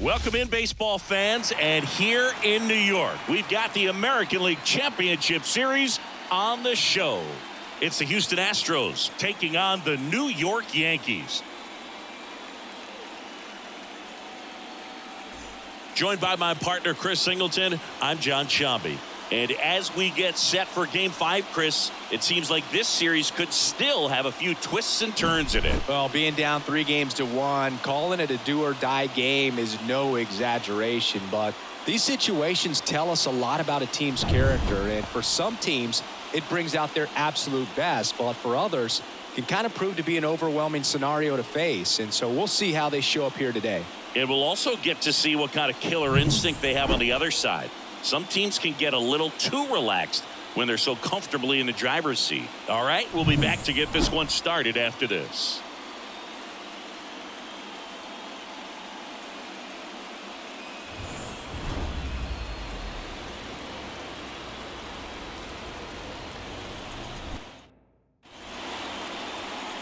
Welcome in, baseball fans, and here in New York, we've got the American League Championship Series on the show. It's the Houston Astros taking on the New York Yankees. Joined by my partner, Chris Singleton, I'm John Shambi. And as we get set for Game 5, Chris, it seems like this series could still have a few twists and turns in it. Well, being down 3-1, calling it a do-or-die game is no exaggeration, but these situations tell us a lot about a team's character, and for some teams, it brings out their absolute best, but for others, it can kind of prove to be an overwhelming scenario to face, and so we'll see how they show up here today. And we'll also get to see what kind of killer instinct they have on the other side. Some teams can get a little too relaxed when they're so comfortably in the driver's seat. All right, we'll be back to get this one started after this.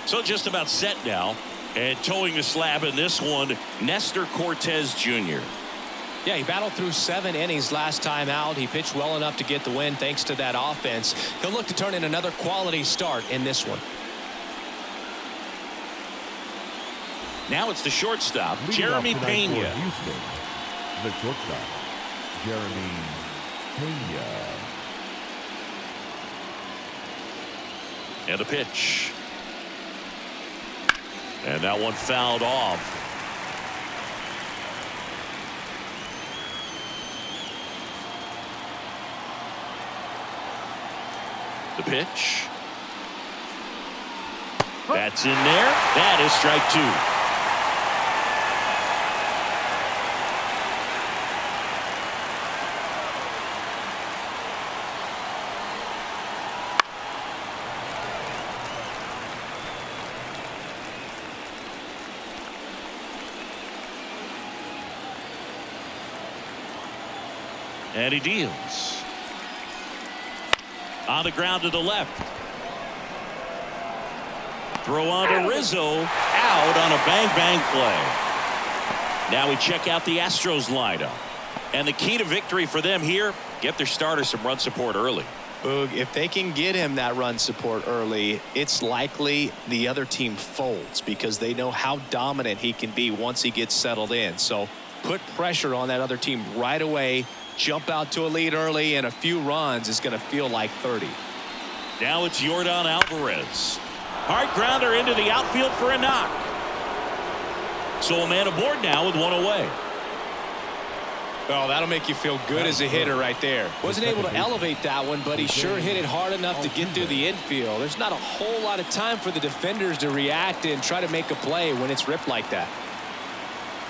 So just about set now, and towing the slab in this one, Nestor Cortez Jr. Yeah, he battled through 7 innings last time out. He pitched well enough to get the win thanks to that offense. He'll look to turn in another quality start in this one. Now it's the shortstop, Jeremy Pena. Houston, the shortstop, Jeremy Pena. And a pitch. And that one fouled off. The pitch. That's in there. That is strike 2. And he deals. On the ground to the left. Throw on to Rizzo. Out on a bang-bang play. Now we check out the Astros lineup. And the key to victory for them here, get their starter some run support early. Boog, if they can get him that run support early, it's likely the other team folds because they know how dominant he can be once he gets settled in. So put pressure on that other team right away. Jump out to a lead early, and a few runs is going to feel like 30. Now it's Yordan Alvarez. Hard grounder into the outfield for a knock. So a man aboard now with one away. Oh, that'll make you feel good as a hitter right there. Wasn't able to elevate that one, but he sure hit it hard enough to get through the infield. There's not a whole lot of time for the defenders to react and try to make a play when it's ripped like that.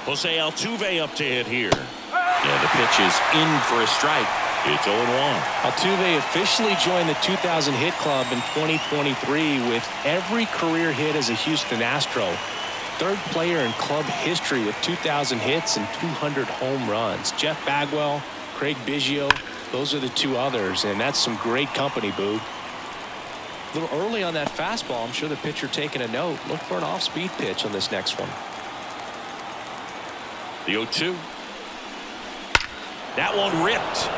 Jose Altuve up to hit here. Yeah, the pitch is in for a strike. It's 0-1. Altuve officially joined the 2,000 hit club in 2023 with every career hit as a Houston Astro. Third player in club history with 2,000 hits and 200 home runs. Jeff Bagwell, Craig Biggio, those are the two others, and that's some great company, Boog. A little early on that fastball. I'm sure the pitcher taking a note. Look for an off-speed pitch on this next one. The 0-2. That one ripped.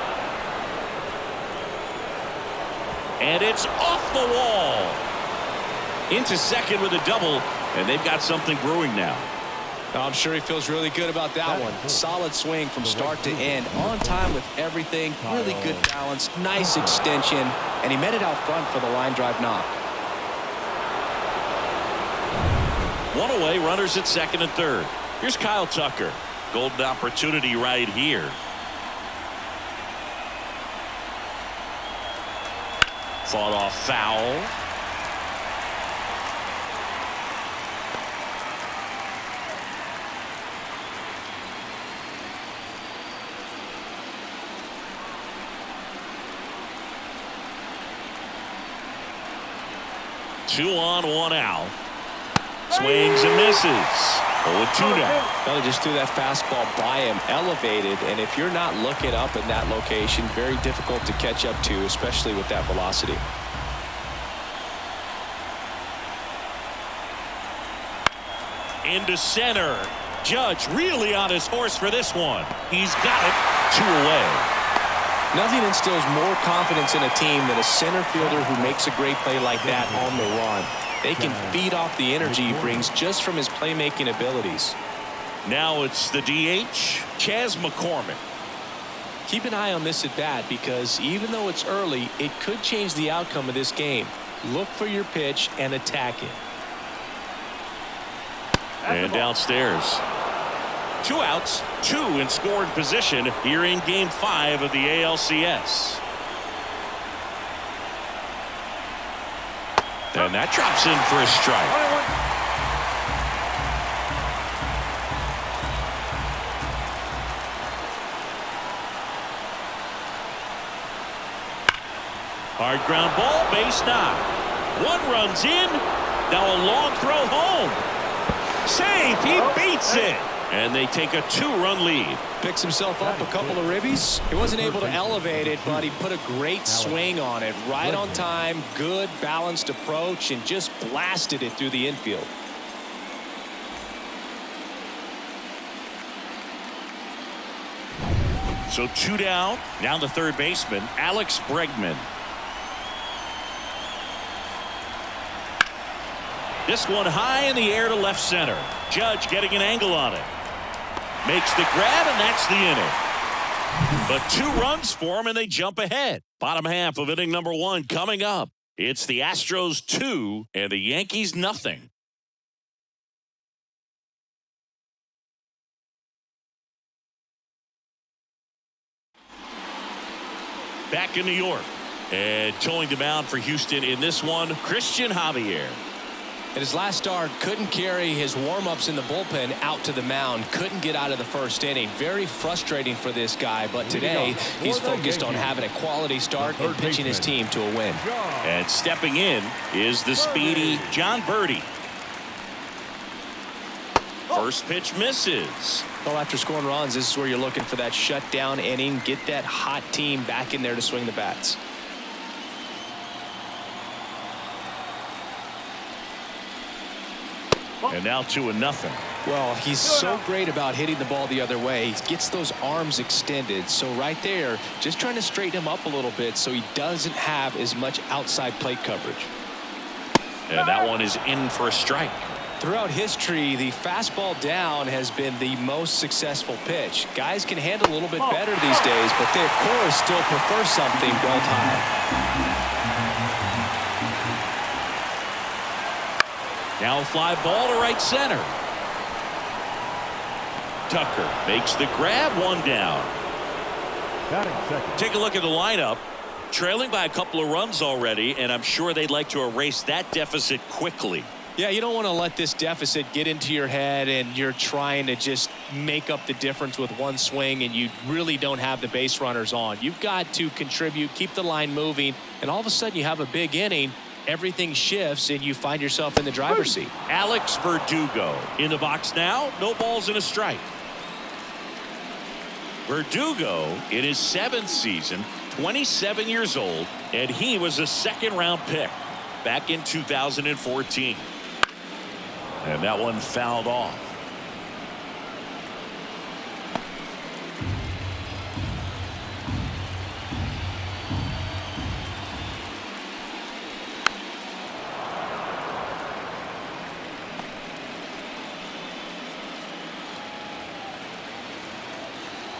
And it's off the wall. Into second with a double, and they've got something brewing now. I'm sure he feels really good about that one. Solid swing from start to end. On time with everything. Really good balance. Nice extension. And he met it out front for the line drive knock. One away, runners at second and third. Here's Kyle Tucker. Golden opportunity right here. Fought off foul. Two on, one out. Swings and misses. 0-2 now. Well, they just threw that fastball by him, elevated, and if you're not looking up in that location, very difficult to catch up to, especially with that velocity. Into center. Judge really on his horse for this one. He's got it. 2 away. Nothing instills more confidence in a team than a center fielder who makes a great play like that on the run. They can feed off the energy he brings just from his playmaking abilities. Now it's the DH, Chas McCormick. Keep an eye on this at bat because even though it's early, it could change the outcome of this game. Look for your pitch and attack it. And downstairs. 2 outs, 2 in scoring position here in Game 5 of the ALCS. And that drops in for a strike. Hard ground ball, base knock. 1 runs in. Now a long throw home. Save, he beats it. And they take a 2-run lead. Picks himself up a couple of ribbies. He wasn't able to elevate it, but he put a great swing on it. Right on time, good balanced approach, and just blasted it through the infield. So 2 down. Now the third baseman, Alex Bregman. This one high in the air to left center. Judge getting an angle on it. Makes the grab, and that's the inning. But 2 runs for him, and they jump ahead. Bottom half of inning number 1 coming up. It's the Astros 2 and the Yankees nothing. Back in New York. And towing the mound for Houston in this one, Christian Javier. In his last start, couldn't carry his warm-ups in the bullpen out to the mound. Couldn't get out of the first inning. Very frustrating for this guy, but today he's focused on having a quality start and pitching his team to a win. And stepping in is the speedy John Birdie. First pitch misses. Well, after scoring runs, this is where you're looking for that shutdown inning. Get that hot team back in there to swing the bats. And now 2-0. Well, he's so great about hitting the ball the other way. He gets those arms extended. So right there, just trying to straighten him up a little bit so he doesn't have as much outside plate coverage. And that one is in for a strike. Throughout history, the fastball down has been the most successful pitch. Guys can handle a little bit better these days, but they, of course, still prefer something well timed. Now a fly ball to right center. Tucker makes the grab, 1 down. Take a look at the lineup. Trailing by a couple of runs already, and I'm sure they'd like to erase that deficit quickly. Yeah, you don't want to let this deficit get into your head and you're trying to just make up the difference with 1 swing and you really don't have the base runners on. You've got to contribute, keep the line moving, and all of a sudden you have a big inning. Everything shifts and you find yourself in the driver's seat. Alex Verdugo in the box now. No balls and a strike. Verdugo in his 7th season, 27 years old, and he was a 2nd-round pick back in 2014. And that one fouled off.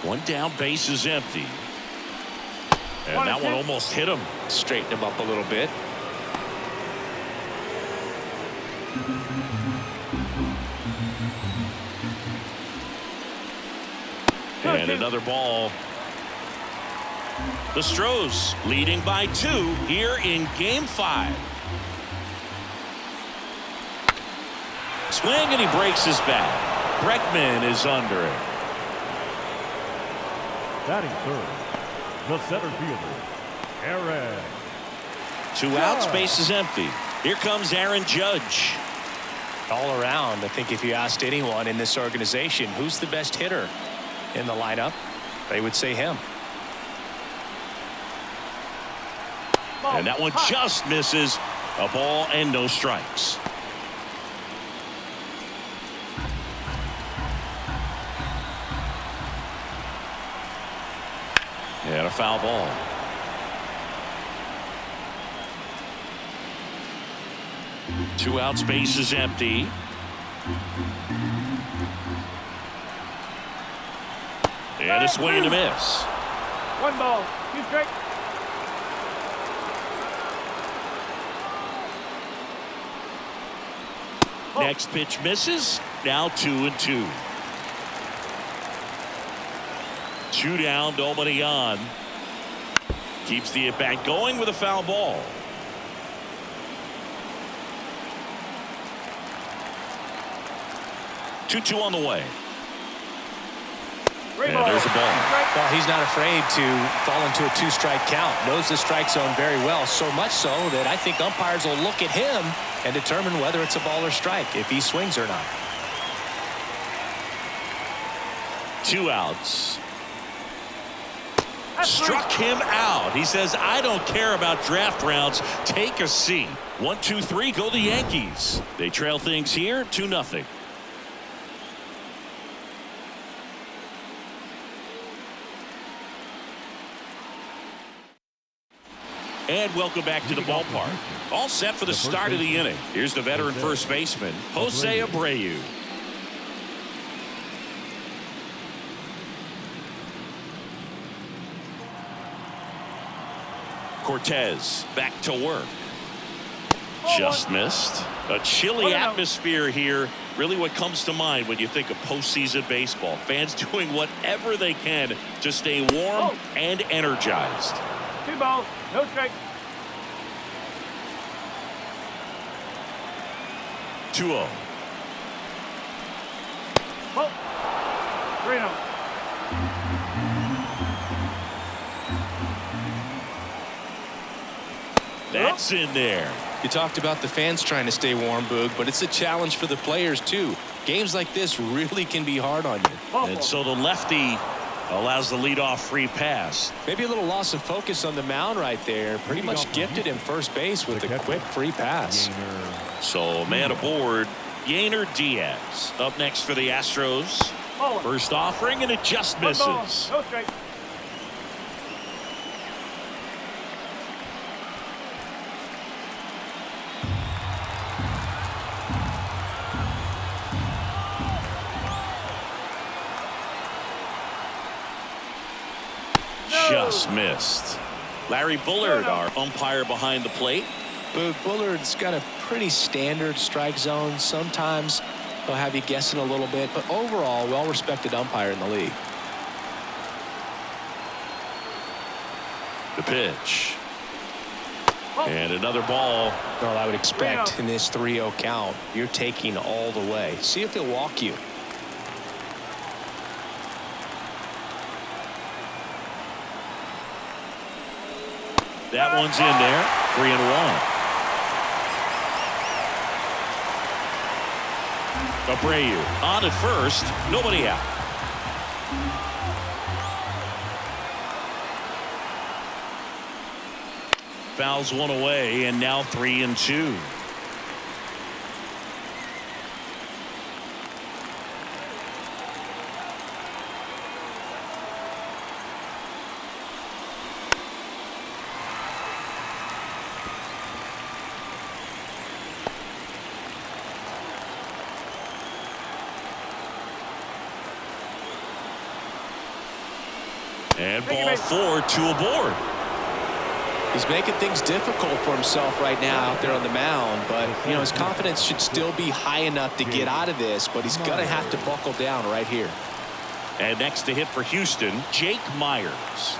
One down, base is empty. And that one almost hit him. Straighten him up a little bit. And another ball. The Astros leading by 2 here in Game 5. Swing and he breaks his bat. Bregman is under it. Batting third, the center fielder, Aaron. 2 outs, base is empty. Here comes Aaron Judge. All around, I think if you asked anyone in this organization who's the best hitter in the lineup, they would say him. And that one just misses. A ball and no strikes. And a foul ball. Two outs, base is empty. And a swing and a miss. 1 ball, 2 strikes. Next pitch misses. Now 2-2. 2 down, nobody on. Keeps the at bat going with a foul ball. Two on the way. And there's a ball. Well, he's not afraid to fall into a 2-strike count. Knows the strike zone very well, so much so that I think umpires will look at him and determine whether it's a ball or strike, if he swings or not. 2 outs. Struck him out. He says, I don't care about draft rounds. Take a seat. 1, 2, 3, go the Yankees. They trail things here 2-0. And welcome back to the ballpark. All set for the start of the inning. Here's the veteran first baseman, Jose Abreu. Cortez back to work. Just missed. A chilly atmosphere here. Really what comes to mind when you think of postseason baseball. Fans doing whatever they can to stay warm and energized. 2 balls, no strikes. 2-0. Ball. 3-0. That's in there. You talked about the fans trying to stay warm, Boog, but it's a challenge for the players, too. Games like this really can be hard on you. And so the lefty allows the leadoff free pass. Maybe a little loss of focus on the mound right there. Pretty much gifted him first base with a quick free pass. So man aboard, Yainer Diaz. Up next for the Astros. First offering, and it just misses. No strikes. Just missed. Larry Bullard, our umpire behind the plate. Bullard's got a pretty standard strike zone. Sometimes he'll have you guessing a little bit, but overall, well-respected umpire in the league. The pitch. And another ball. Well, I would expect in this 3-0 count, you're taking all the way. See if he'll walk you. That one's in there. 3-1. Abreu on at first. Nobody out. Fouls one away, and now 3-2. And ball 4, 2 aboard. He's making things difficult for himself right now out there on the mound, but you know his confidence should still be high enough to get out of this, but he's gonna have to buckle down right here. And next to hit for Houston, Jake Myers.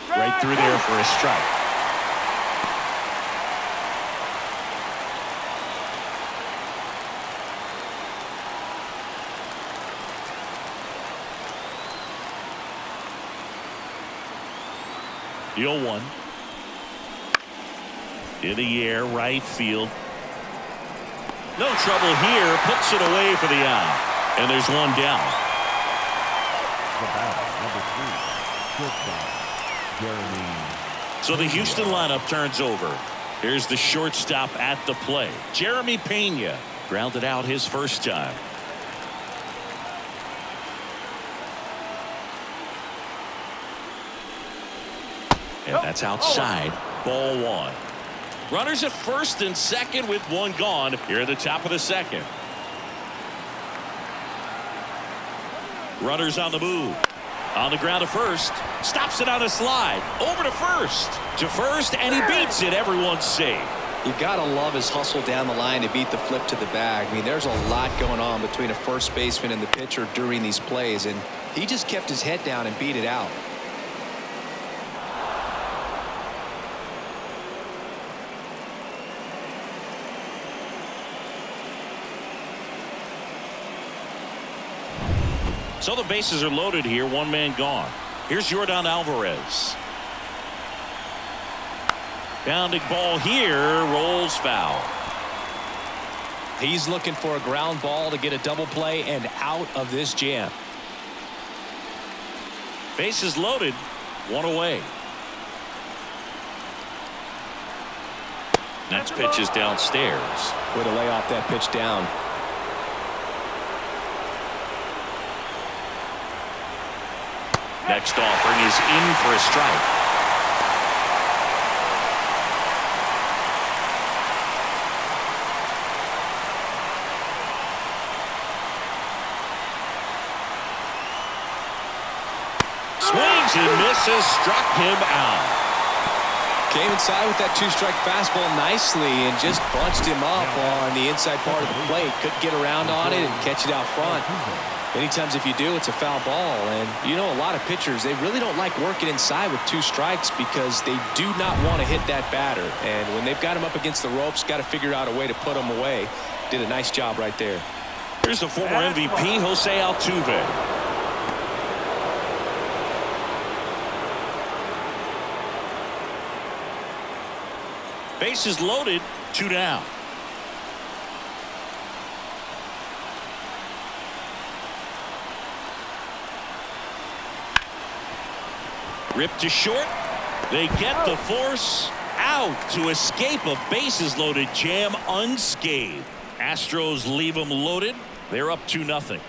Right through there for a strike. The 0-1. In the air, right field. No trouble here. Puts it away for the out. And there's one down. The batter, number 3, shortstop, Jeremy. So the Houston lineup turns over. Here's the shortstop at the plate. Jeremy Pena grounded out his first time. And that's outside. Ball one. Runners at first and second with one gone here at the top of the second. Runners on the move. On the ground to first. Stops it on a slide. Over to first. To first, and he beats it. Everyone's safe. You gotta love his hustle down the line to beat the flip to the bag. I mean, there's a lot going on between a first baseman and the pitcher during these plays, and he just kept his head down and beat it out. So the bases are loaded here. One man gone. Here's Yordan Alvarez. Bounding ball here. Rolls foul. He's looking for a ground ball to get a double play and out of this jam. Bases loaded. One away. Next pitch is downstairs. Way to lay off that pitch down. Next offering is in for a strike. Swings and misses. Struck him out. Came inside with that two-strike fastball nicely and just bunched him up on the inside part of the plate. Couldn't get around on it and catch it out front. Many times if you do, it's a foul ball. And you know, a lot of pitchers, they really don't like working inside with two strikes because they do not want to hit that batter. And when they've got him up against the ropes, got to figure out a way to put him away. Did a nice job right there. Here's the former MVP, Jose Altuve. Bases loaded, 2 down. Ripped to short. They get the force out to escape a bases loaded jam unscathed. Astros leave them loaded. They're up 2-0.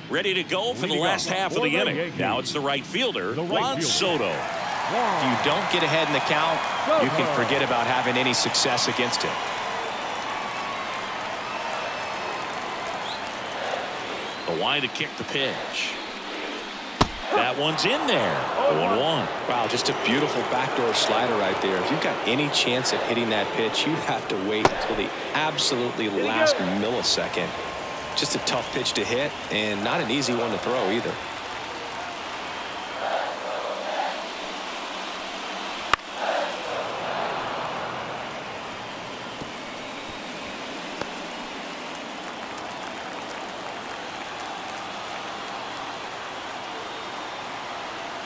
Ready to go for the last half of the inning. Now it's the right fielder, Juan Soto. If you don't get ahead in the count, you can forget about having any success against him. The wind to kick the pitch. That one's in there. 1-1. Wow, just a beautiful backdoor slider right there. If you've got any chance of hitting that pitch, you have to wait until the absolutely last millisecond. Just a tough pitch to hit and not an easy one to throw either.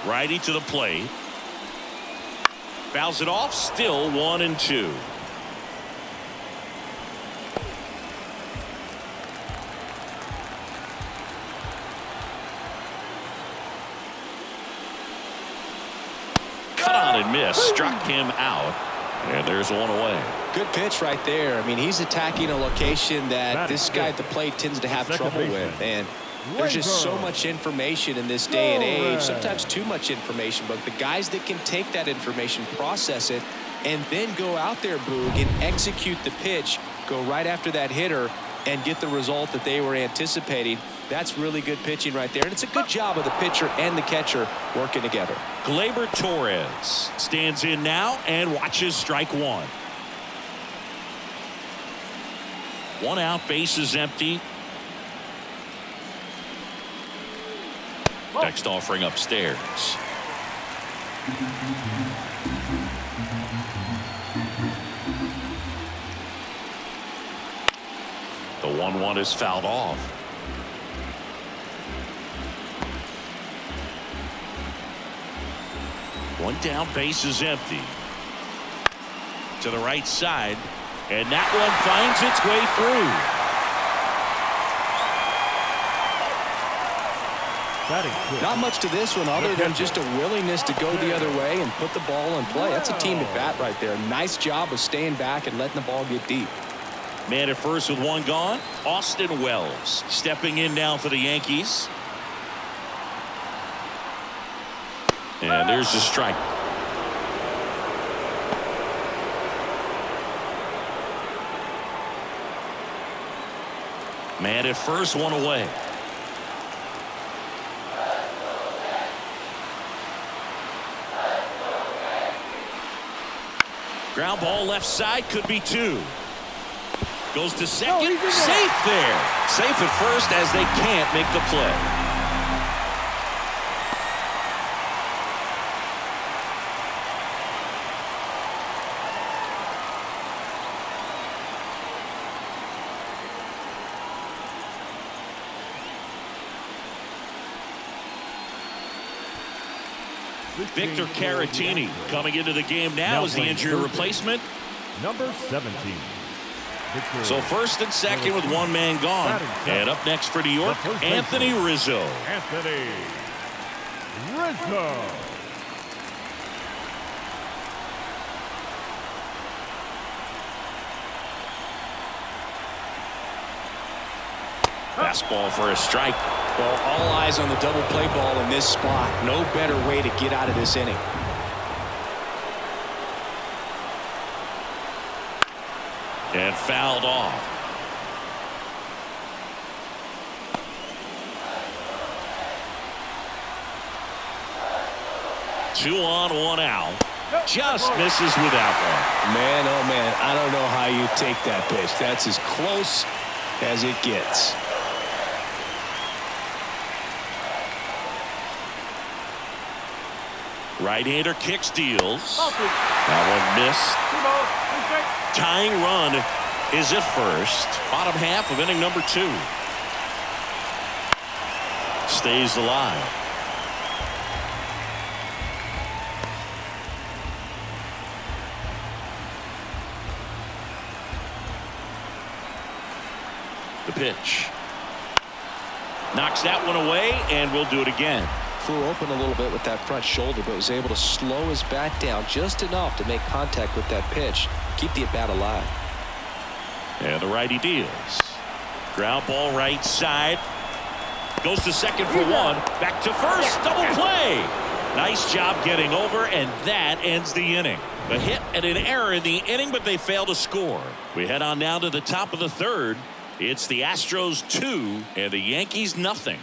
Righty to the plate. Fouls it off. Still 1-2. Cut on and miss. Struck him out. And there's one away. Good pitch right there. I mean, he's attacking a location that this guy at the plate tends to have trouble with. And there's just so much information in this day and age, sometimes too much information, but the guys that can take that information, process it, and then go out there, Boog, and execute the pitch, go right after that hitter, and get the result that they were anticipating. That's really good pitching right there, and it's a good job of the pitcher and the catcher working together. Gleyber Torres stands in now and watches strike one. One out, bases empty. Next offering upstairs. The 1-1 is fouled off. One down, base is empty. To the right side, and that one finds its way through. Not much to this one other than just a willingness to go the other way and put the ball in play. That's a team at bat right there. Nice job of staying back and letting the ball get deep. Man at first with one gone. Austin Wells stepping in now for the Yankees. And there's the strike. Man at first, one away. Ground ball left side, could be two. Goes to second, safe there. Safe at first as they can't make the play. Victor Caratini coming into the game now as the injury replacement. Number 17. Victor. So first and second with one man gone. And up next for New York, Anthony Rizzo. Anthony Rizzo. Fastball for a strike. Well, all eyes on the double play ball in this spot. No better way to get out of this inning. And fouled off. Two on, one out. Just misses with that one. Man, oh man, I don't know how you take that pitch. That's as close as it gets. Right-hander kicks, deals. That one missed. Tying run is at first. Bottom half of inning number 2. Stays alive. The pitch. Knocks that one away, and we'll do it again. Flew open a little bit with that front shoulder, but was able to slow his bat down just enough to make contact with that pitch. Keep the at-bat alive. And the righty deals. Ground ball right side. Goes to second for one. Back to first. Double play. Nice job getting over, and that ends the inning. A hit and an error in the inning, but they fail to score. We head on now to the top of the third. It's the Astros 2 and the Yankees nothing.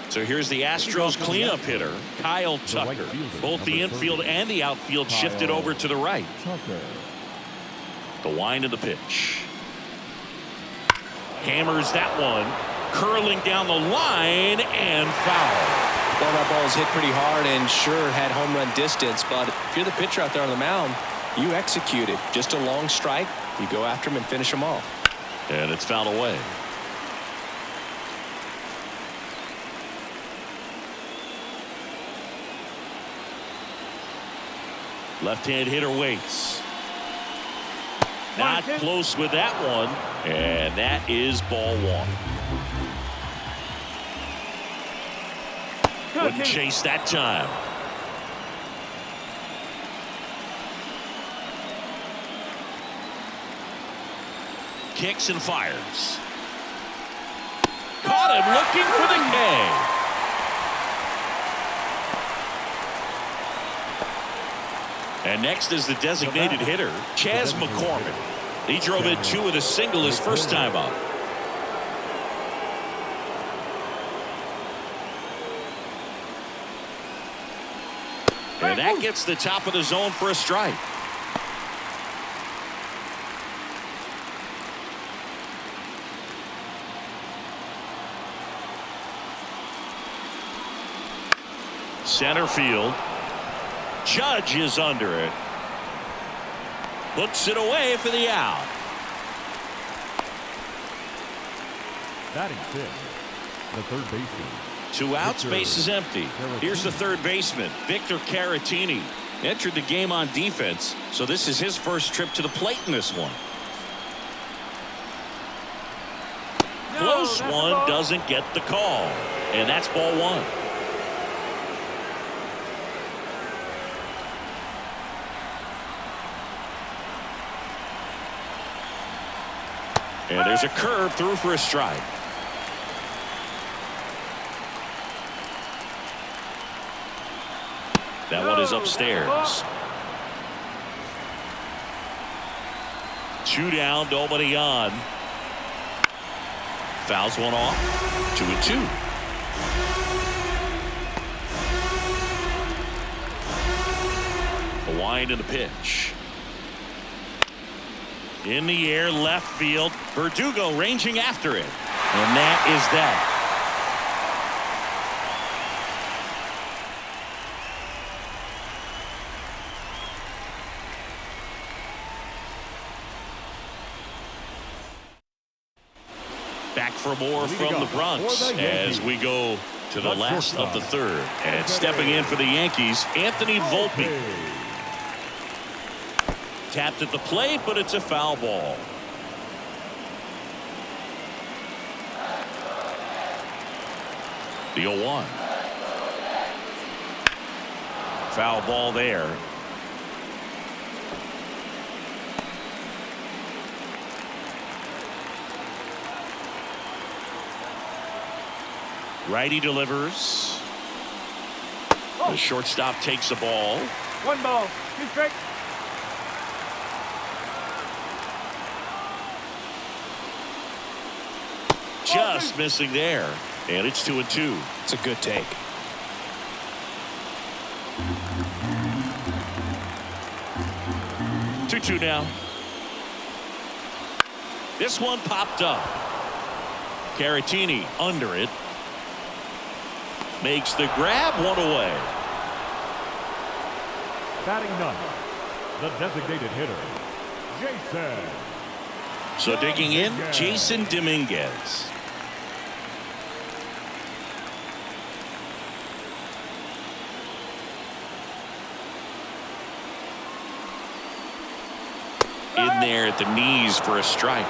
So here's the Astros cleanup hitter, Kyle Tucker. Both the infield and the outfield shifted over to the right. The wind of the pitch. Hammers that one. Curling down the line and foul. Well, that ball was hit pretty hard and sure had home run distance, but if you're the pitcher out there on the mound, you execute it. Just a long strike. You go after him and finish him off. And it's fouled away. Left-hand hitter waits. Not close with that one. And that is ball one. Wouldn't chase that time. Kicks and fires. Caught him looking for the K. And next is the designated hitter, Chas McCormick. He drove in 2 with a single his first time up. And that gets the top of the zone for a strike. Center field. Judge is under it. Puts it away for the out. Batting 6th, the third baseman. 2 outs, base is empty. Here's the third baseman, Victor Caratini. Entered the game on defense, so this is his first trip to the plate in this one. Close one, doesn't get the call. And that's ball one. And there's a curve through for a strike. That one is upstairs. 2 down, nobody on. Fouls one off. 2-2. The wind and the pitch. In the air, left field. Verdugo ranging after it. And that is that. Back for more from the Bronx as we go to the last of the third. And stepping in for the Yankees, Anthony Volpe. Tapped at the plate, but it's a foul ball. The 0-1. Foul ball there. Righty delivers. The shortstop takes the ball. 1 ball, 2 strikes. Just missing there. And it's 2-2. It's a good take. Two now. This one popped up. Caratini under it. Makes the grab, 1 away. Batting 9, the designated hitter, Jason. So digging in, Jason Dominguez. In there at the knees for a strike.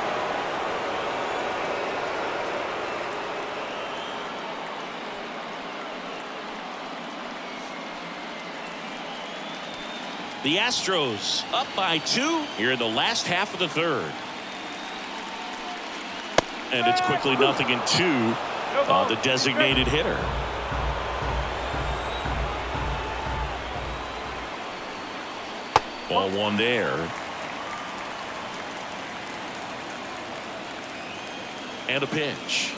The Astros up by 2 here in the last half of the third. And it's quickly 0-2 on the designated hitter. Ball 1 there. And a pitch.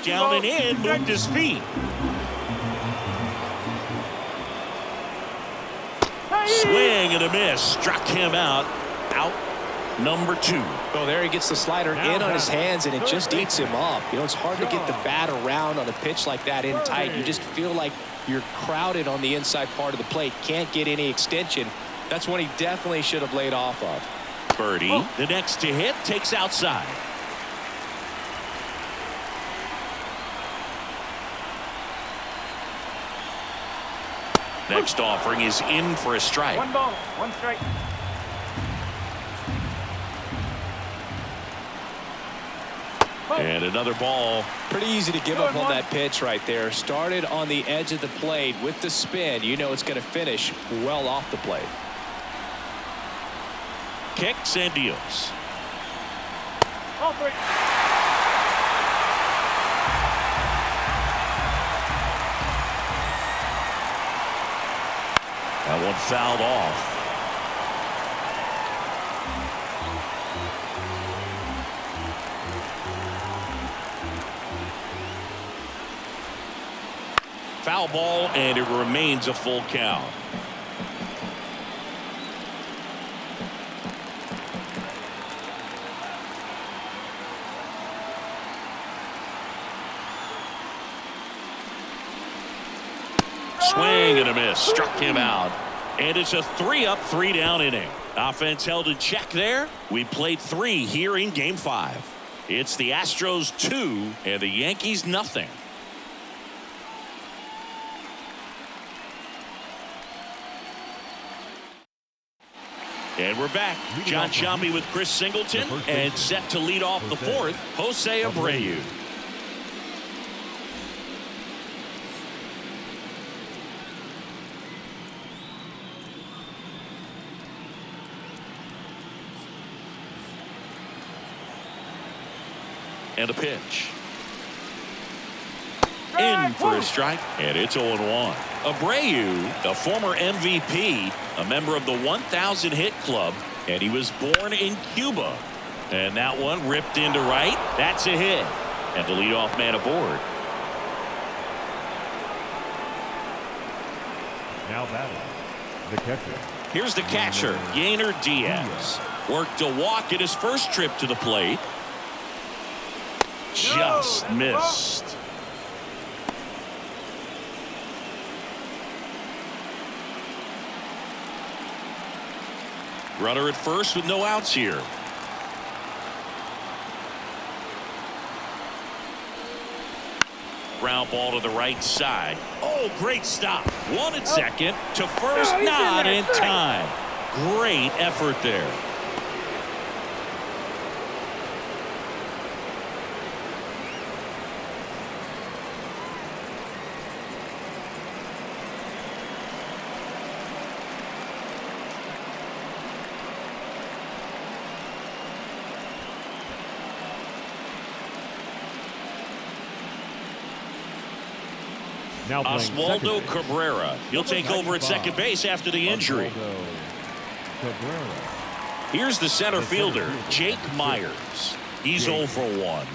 Down and in, moved his feet. Swing and a miss. Struck him out. Out number 2. Oh, there he gets the slider in on his hands, and it just eats him up. You know, it's hard to get the bat around on a pitch like that in tight. You just feel like you're crowded on the inside part of the plate. Can't get any extension. That's one he definitely should have laid off of. Birdie, the next to hit, takes outside. Next offering is in for a strike. 1 ball, 1 strike. And another ball. Pretty easy to give up on that pitch right there. Started on the edge of the plate with the spin. You know it's going to finish well off the plate. Kicks and deals. All 3. That one fouled off. Foul ball, and it remains a full count. Swing and a miss. Struck him out. And it's a 3-up, 3-down inning. Offense held in check there. We played 3 here in Game 5. It's the Astros 2 and the Yankees nothing. And we're back. John Sciambi with Chris Singleton, and set to lead off the 4th, Jose Abreu. And a pitch. In for a strike, and it's 0-1. Abreu, the former MVP, a member of the 1,000 hit club, and he was born in Cuba. And that one ripped into right. That's a hit. And the leadoff man aboard. Now batting, the catcher. Here's the catcher, Yainer Diaz. Worked a walk at his first trip to the plate. Just missed. Runner at first with no outs here. Ground ball to the right side. Oh, great stop. One at second to first, not in time. Great effort there. Now Oswaldo Cabrera. He'll take over at second base after the injury. Here's the center fielder, Jake Myers. He's 0 for 1.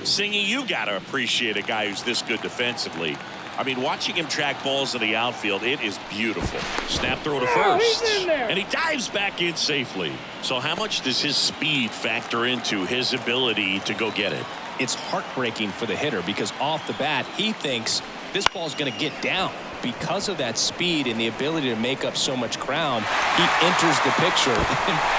Singy, you got to appreciate a guy who's this good defensively. I mean, watching him track balls in the outfield, it is beautiful. Snap throw to first. And he dives back in safely. So how much does his speed factor into his ability to go get it? It's heartbreaking for the hitter because off the bat, he thinks this ball's going to get down. Because of that speed and the ability to make up so much ground, he enters the picture.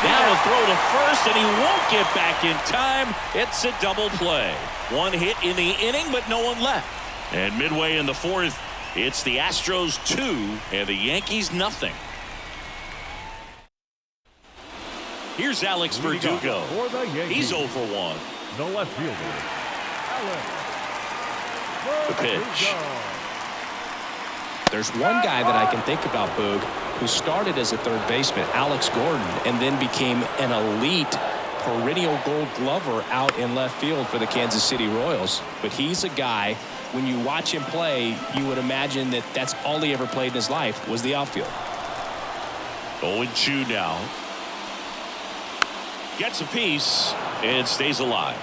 Now a throw to first, and he won't get back in time. It's a double play. One hit in the inning, but no one left. And midway in the fourth, it's the Astros 2 and the Yankees nothing. Here's Alex Verdugo. He's 0 for 1. The left fielder, Alex. The pitch. There's one guy that I can think about, Boog, who started as a third baseman, Alex Gordon, and then became an elite perennial gold glover out in left field for the Kansas City Royals. But he's a guy, when you watch him play, you would imagine that that's all he ever played in his life was the outfield. 0-2 now. Gets a piece and stays alive.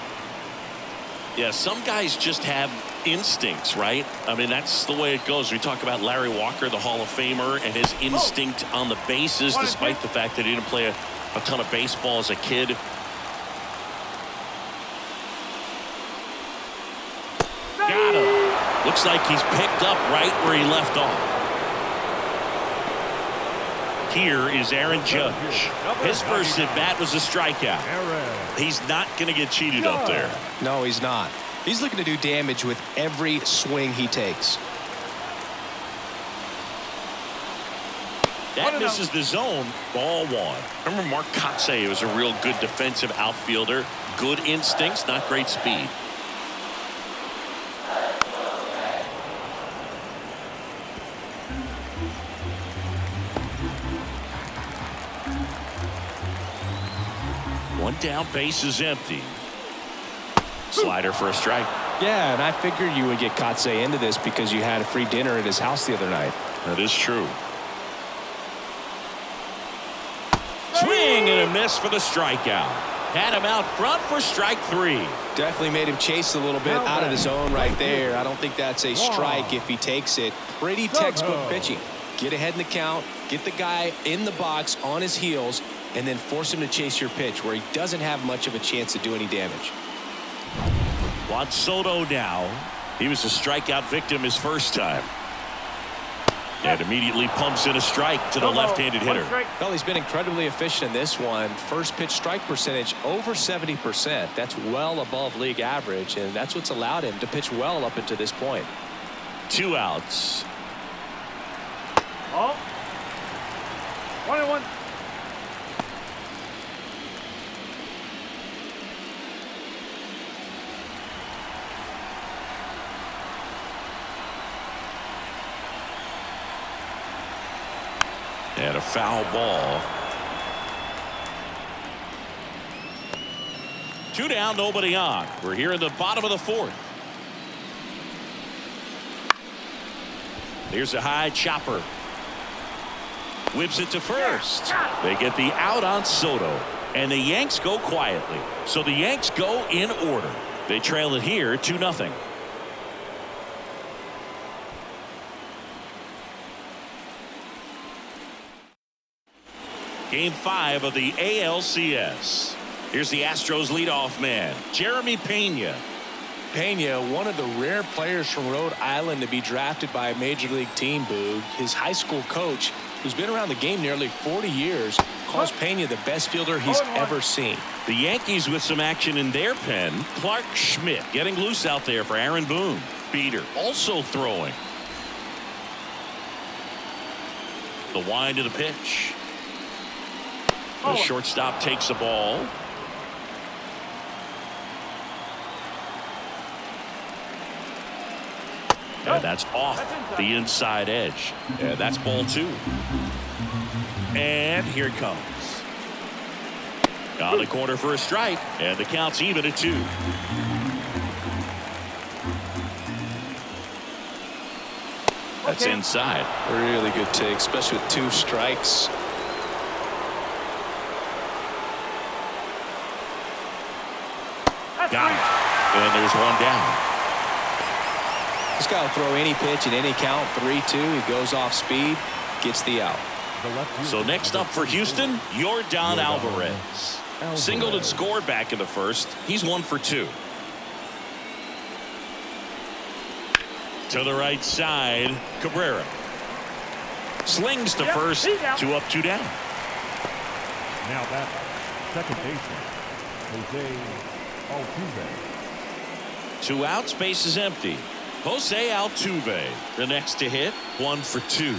Yeah, some guys just have instincts, right? I mean, that's the way it goes. We talk about Larry Walker, the Hall of Famer, and his instinct on the bases, despite the fact that he didn't play a ton of baseball as a kid. Got him. Looks like he's picked up right where he left off. Here is Aaron Judge. His first at bat was a strikeout. He's not going to get cheated up there. No, he's not. He's looking to do damage with every swing he takes. That misses the zone. Ball 1. Remember Mark Kotsay was a real good defensive outfielder. Good instincts, not great speed. One down, base is empty. Slider for a strike. Yeah, and I figured you would get Kotsay into this because you had a free dinner at his house the other night. That is true. Swing and a miss for the strikeout. Had him out front for strike 3. Definitely made him chase a little bit out of his zone right there. I don't think that's a strike if he takes it. Pretty textbook pitching. Get ahead in the count, get the guy in the box on his heels, and then force him to chase your pitch where he doesn't have much of a chance to do any damage. Juan Soto now. He was a strikeout victim his first time. And immediately pumps in a strike to the left-handed hitter. Well, he's been incredibly efficient in this one. First pitch strike percentage over 70%. That's well above league average, and that's what's allowed him to pitch well up until this point. 2 outs. Oh. 1-1. And a foul ball. Two down, nobody on. We're here in the bottom of the fourth. Here's a high chopper. Whips it to first. They get the out on Soto. And the Yanks go quietly. So the Yanks go in order. They trail it here 2-0. Game 5 of the ALCS. Here's the Astros leadoff man, Jeremy Pena. Pena, one of the rare players from Rhode Island to be drafted by a major league team, Boog. His high school coach, who's been around the game nearly 40 years, calls Pena the best fielder he's ever seen. The Yankees with some action in their pen. Clark Schmidt getting loose out there for Aaron Boone. Beater also throwing. The wind of the pitch. The shortstop takes the ball. And that's off the inside edge. And that's ball 2. And here it comes. On the corner for a strike. And the count's even at 2. That's inside. A really good take, especially with 2 strikes. Got it. And there's 1 down. This guy will throw any pitch at any count. 3-2. He goes off speed, gets the out. So next up for Houston, Yordan Alvarez. Singled and scored back in the first. He's 1 for 2. To the right side, Cabrera. Slings to first. 2 up, 2 down. Now back, second baseman, Jose Altuve. 2 outs, base is empty. Jose Altuve, the next to hit, 1 for 2.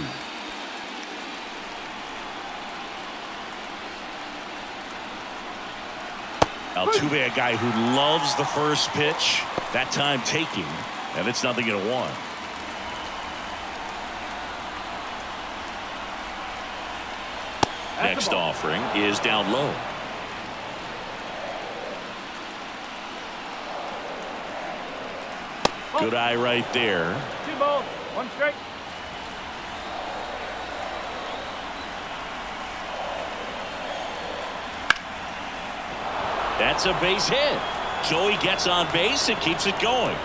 Altuve, a guy who loves the first pitch, that time taking, and it's 0-1. Next offering is down low. Good eye right there. 2 balls, 1 strike. That's a base hit. So he gets on base and keeps it going.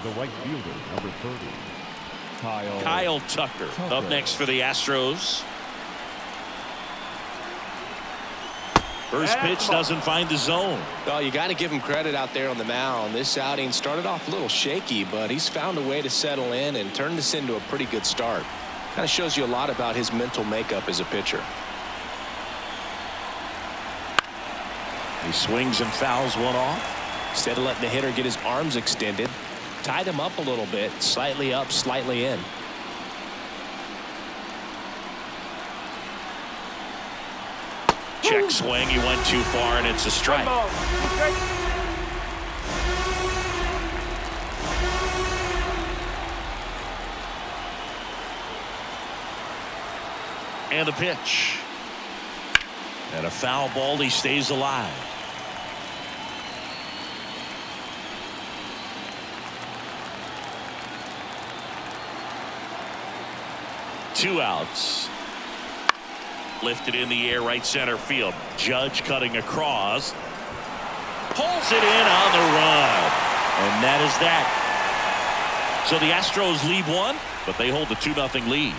The right fielder, number 30, Kyle Tucker. Up next for the Astros. First pitch doesn't find the zone. Well, you got to give him credit out there on the mound. This outing started off a little shaky, but he's found a way to settle in and turn this into a pretty good start. Kind of shows you a lot about his mental makeup as a pitcher. He swings and fouls one off. Instead of letting the hitter get his arms extended, tied him up a little bit, slightly up, slightly in. Check swing. He went too far, and it's a strike. 1 ball, 2 strikes. And a pitch. And a foul ball. He stays alive. Two outs. Lifted in the air, right center field. Judge cutting across. Pulls it in on the run. And that is that. So the Astros lead 1, but they hold the 2-0 lead.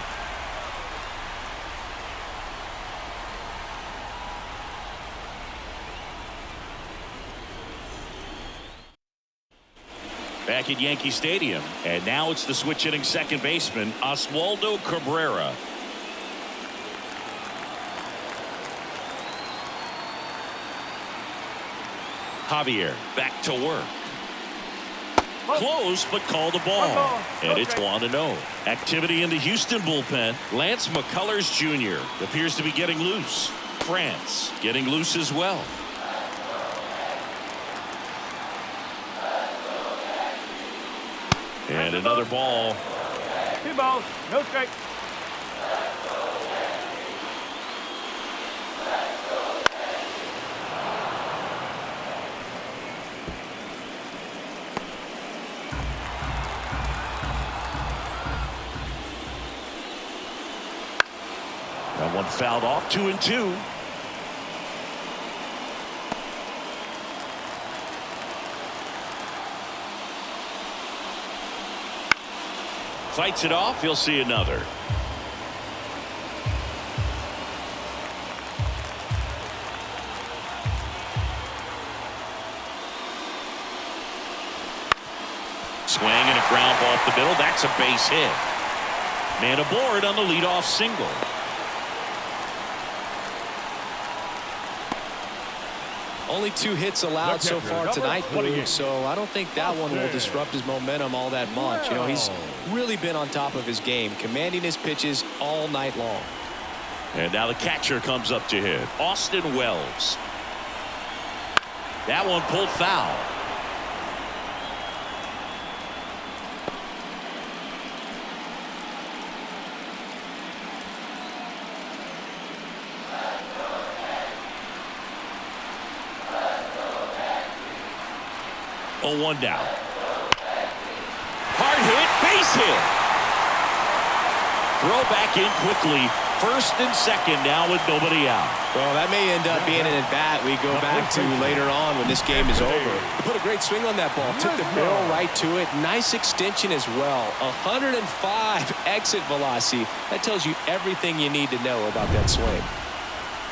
Back at Yankee Stadium, and now it's the switch hitting second baseman, Oswaldo Cabrera. Javier back to work. Close, but called the ball. And it's 1-0. Activity in the Houston bullpen. Lance McCullers Jr. appears to be getting loose. France getting loose as well. And another ball. 2 balls, no strike. That one fouled off. 2-2. Fights it off. He'll see another. Swing and a ground ball up the middle. That's a base hit. Man aboard on the leadoff single. Only 2 hits allowed so far tonight, Boog, so I don't think that one will disrupt his momentum all that much. You know, he's really been on top of his game, commanding his pitches all night long. And now the catcher comes up to hit. Austin Wells. That one pulled foul. Oh, 1 down. Hard hit, base hit. Throw back in quickly. First and second now with nobody out. Well, that may end up being an at-bat we go back to later on when this game is over. He put a great swing on that ball. Took the barrel right to it. Nice extension as well. 105 exit velocity. That tells you everything you need to know about that swing.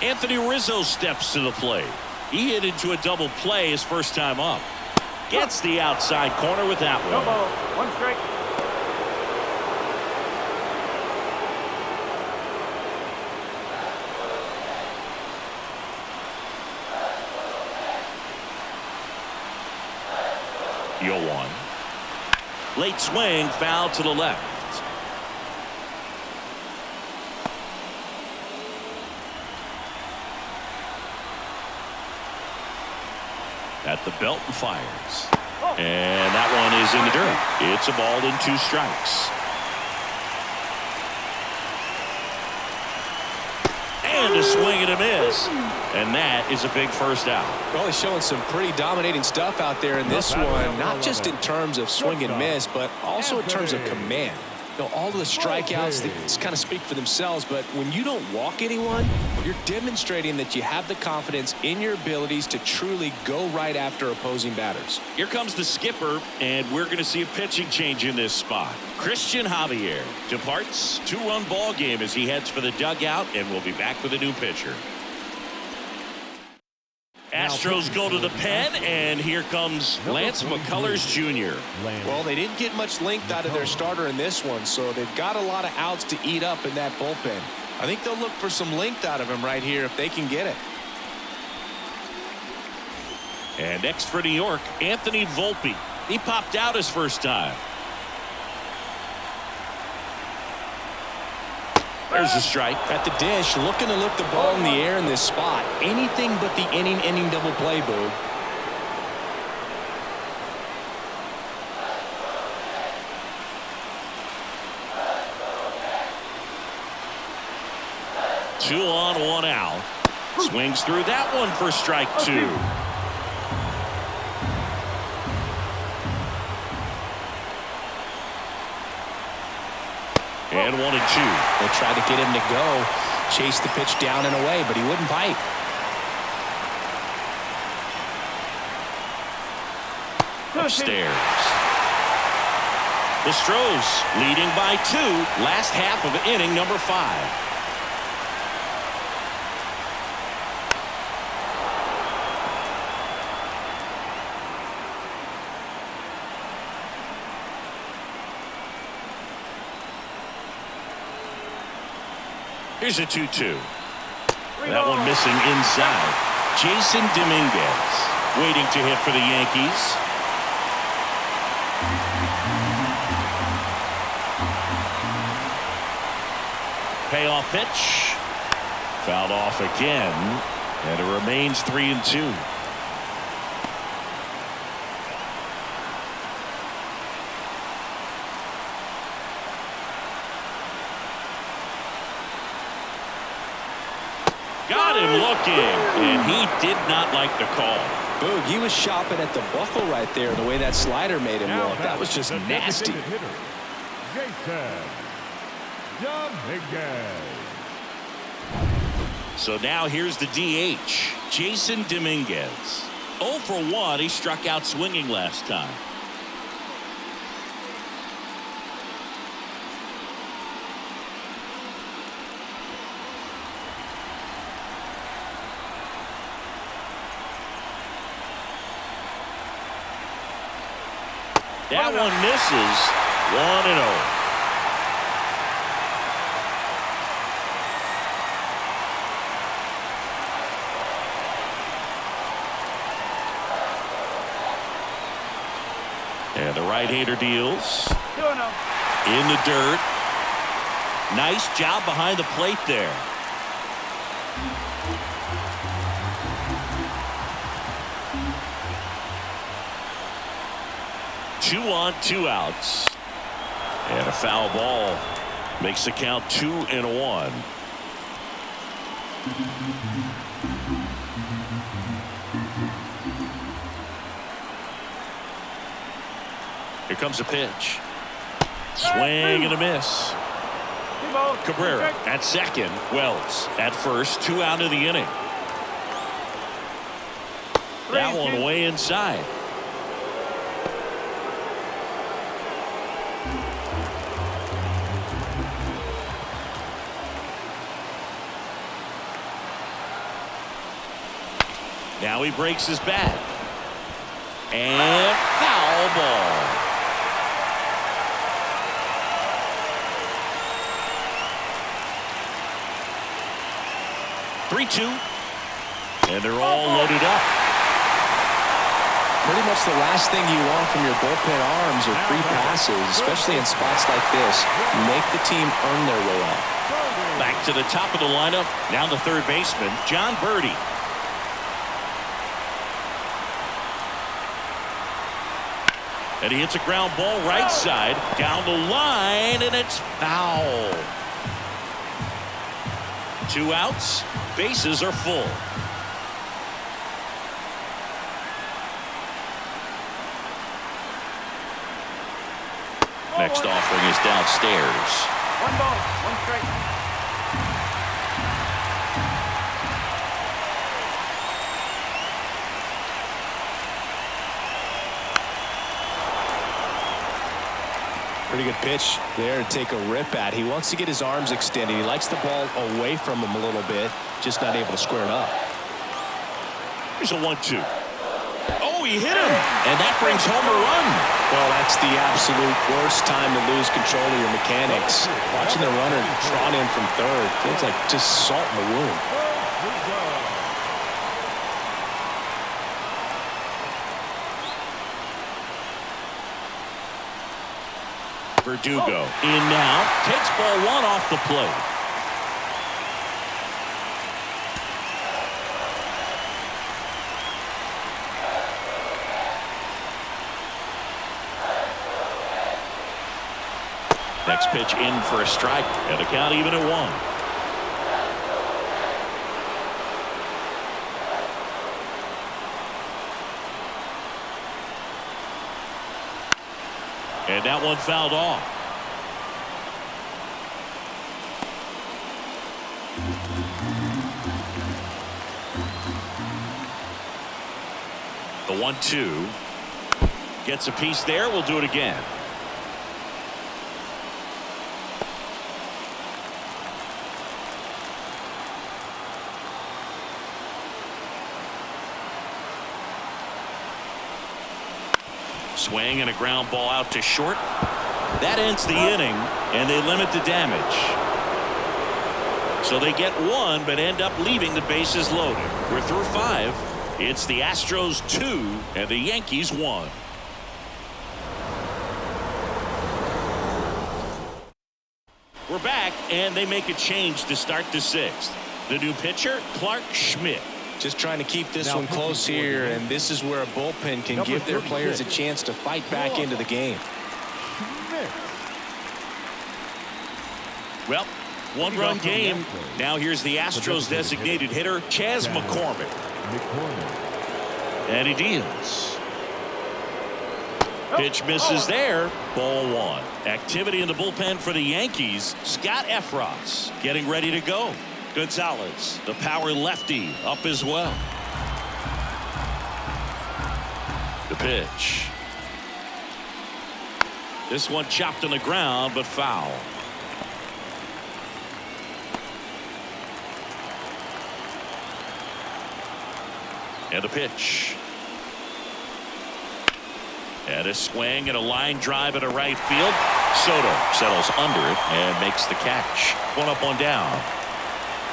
Anthony Rizzo steps to the plate. He hit into a double play his first time up. Gets the outside corner with that one. No ball. 1 strike. Yo one. Late swing, foul to the left. At the belt and fires. And that one is in the dirt. It's a ball in 2 strikes. And a swing and a miss. And that is a big first out. Well, he's showing some pretty dominating stuff out there in this one, not just in terms of swing and miss, but also in terms of command. You know, all of the strikeouts, they kind of speak for themselves, but when you don't walk anyone, you're demonstrating that you have the confidence in your abilities to truly go right after opposing batters. Here comes the skipper, and we're going to see a pitching change in this spot. Christian Javier departs. 2-run ball game as he heads for the dugout, and we'll be back with a new pitcher. Astros go to the pen, and here comes Lance McCullers Jr. Well, they didn't get much length out of their starter in this one, so they've got a lot of outs to eat up in that bullpen. I think they'll look for some length out of him right here if they can get it. And next for New York, Anthony Volpe. He popped out his first time. There's a strike. At the dish, looking to lift the ball in the air in this spot. Anything but the inning double play, Boog. Two on, 1 out. Swings through that one for strike 2. And 1-2. They tried to get him to go, chase the pitch down and away, but he wouldn't bite. Upstairs. The Astros leading by 2. Last half of inning number 5. Here's a 2-2. That one missing inside. Jason Dominguez waiting to hit for the Yankees. Payoff pitch. Fouled off again. And it remains 3-2. Got him looking, and he did not like the call. Boog, he was shopping at the buckle right there, the way that slider made him look. That was just nasty. Jason Dominguez. So now here's the DH, Jason Dominguez. 0 for 1. He struck out swinging last time. That one misses. 1-0. And the right-hander deals. 2-0. In the dirt. Nice job behind the plate there. Two on, 2 outs. And a foul ball makes the count 2-1. Here comes a pitch. Swing and a miss. Cabrera at second. Wells at first. 2 out of the inning. That one way inside. Now he breaks his bat. And foul ball. Three-two. And they're all loaded up. Pretty much the last thing you want from your bullpen arms are free passes, especially in spots like this. Make the team earn their way out. Back to the top of the lineup. Now the third baseman, John Birdie. And he hits a ground ball right side down the line, and it's foul. 2 outs. Bases are full. Next offering is downstairs. 1 ball, 1 strike. Pretty good pitch there to take a rip at. He wants to get his arms extended. He likes the ball away from him a little bit, just not able to square it up. Here's a 1-2. Oh, he hit him, and that brings home a run. Well, that's the absolute worst time to lose control of your mechanics. Watching the runner trot in from third feels like just salt in the wound. Verdugo in now, takes ball 1 off the plate. Next pitch in for a strike, and the count even at 1. And that one fouled off. The 1-2 gets a piece there. We'll do it again. Swing and a ground ball out to short. That ends the inning, and they limit the damage. So they get 1, but end up leaving the bases loaded. We're through 5. It's the Astros 2 and the Yankees 1. We're back, and they make a change to start the 6th. The new pitcher, Clark Schmidt. Just trying to keep this one close here, and this is where a bullpen can give their players a chance to fight back into the game. Well, 1-run game. Now here's the Astros designated hitter, Chas McCormick. And he deals. Pitch misses there. Ball 1. Activity in the bullpen for the Yankees. Scott Efros getting ready to go. Gonzalez, the power lefty, up as well. The pitch. This one chopped on the ground, but foul. And the pitch. And a swing and a line drive into right field. Soto settles under it and makes the catch. One up, one down.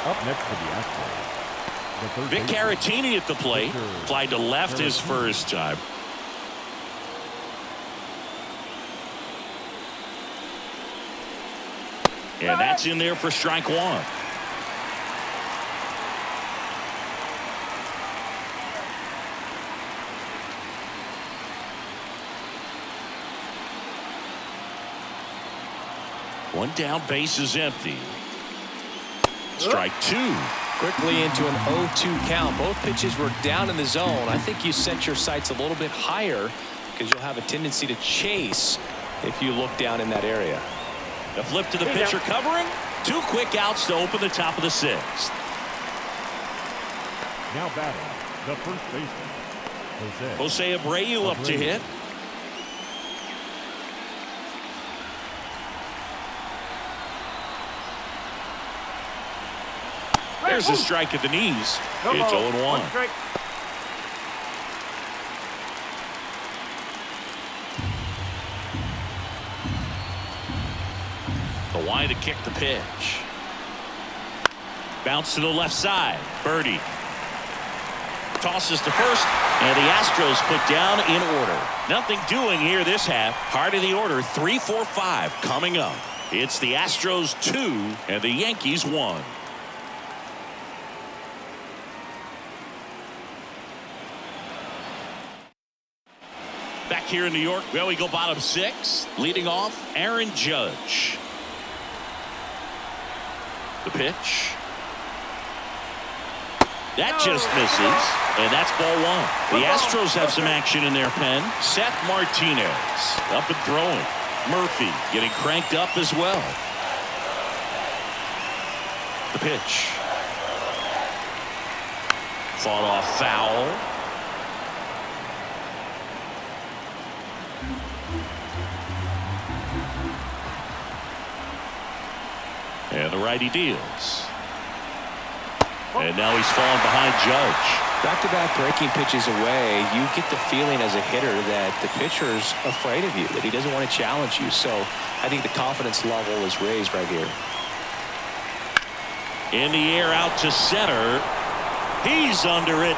Up next for the Astros. Vic Caratini at the plate. Fly to left his first time. And that's in there for strike one. One down, base is empty. Strike two. Quickly into an 0-2 count. Both pitches were down in the zone. I think you set your sights a little bit higher because you'll have a tendency to chase if you look down in that area. The flip to the pitcher covering. 2 quick outs to open the top of the 6th. Now batting, the first baseman, Jose Abreu up to hit. There's a strike at the knees. It's 0-1. Strike. The wide to kick the pitch. Bounce to the left side. Birdie tosses to first, and the Astros put down in order. Nothing doing here this half. Heart of the order, 3, 4, 5 coming up. It's the Astros 2 and the Yankees 1. Back here in New York, well, we go bottom 6. Leading off, Aaron Judge. The pitch. That just misses, and that's ball 1. The Astros have some action in their pen. Seth Martinez up and throwing. Murphy getting cranked up as well. The pitch. Fought off foul. And the righty deals. And now he's falling behind Judge. Back-to-back breaking pitches away, you get the feeling as a hitter that the pitcher's afraid of you, that he doesn't want to challenge you. So I think the confidence level is raised right here. In the air out to center. He's under it.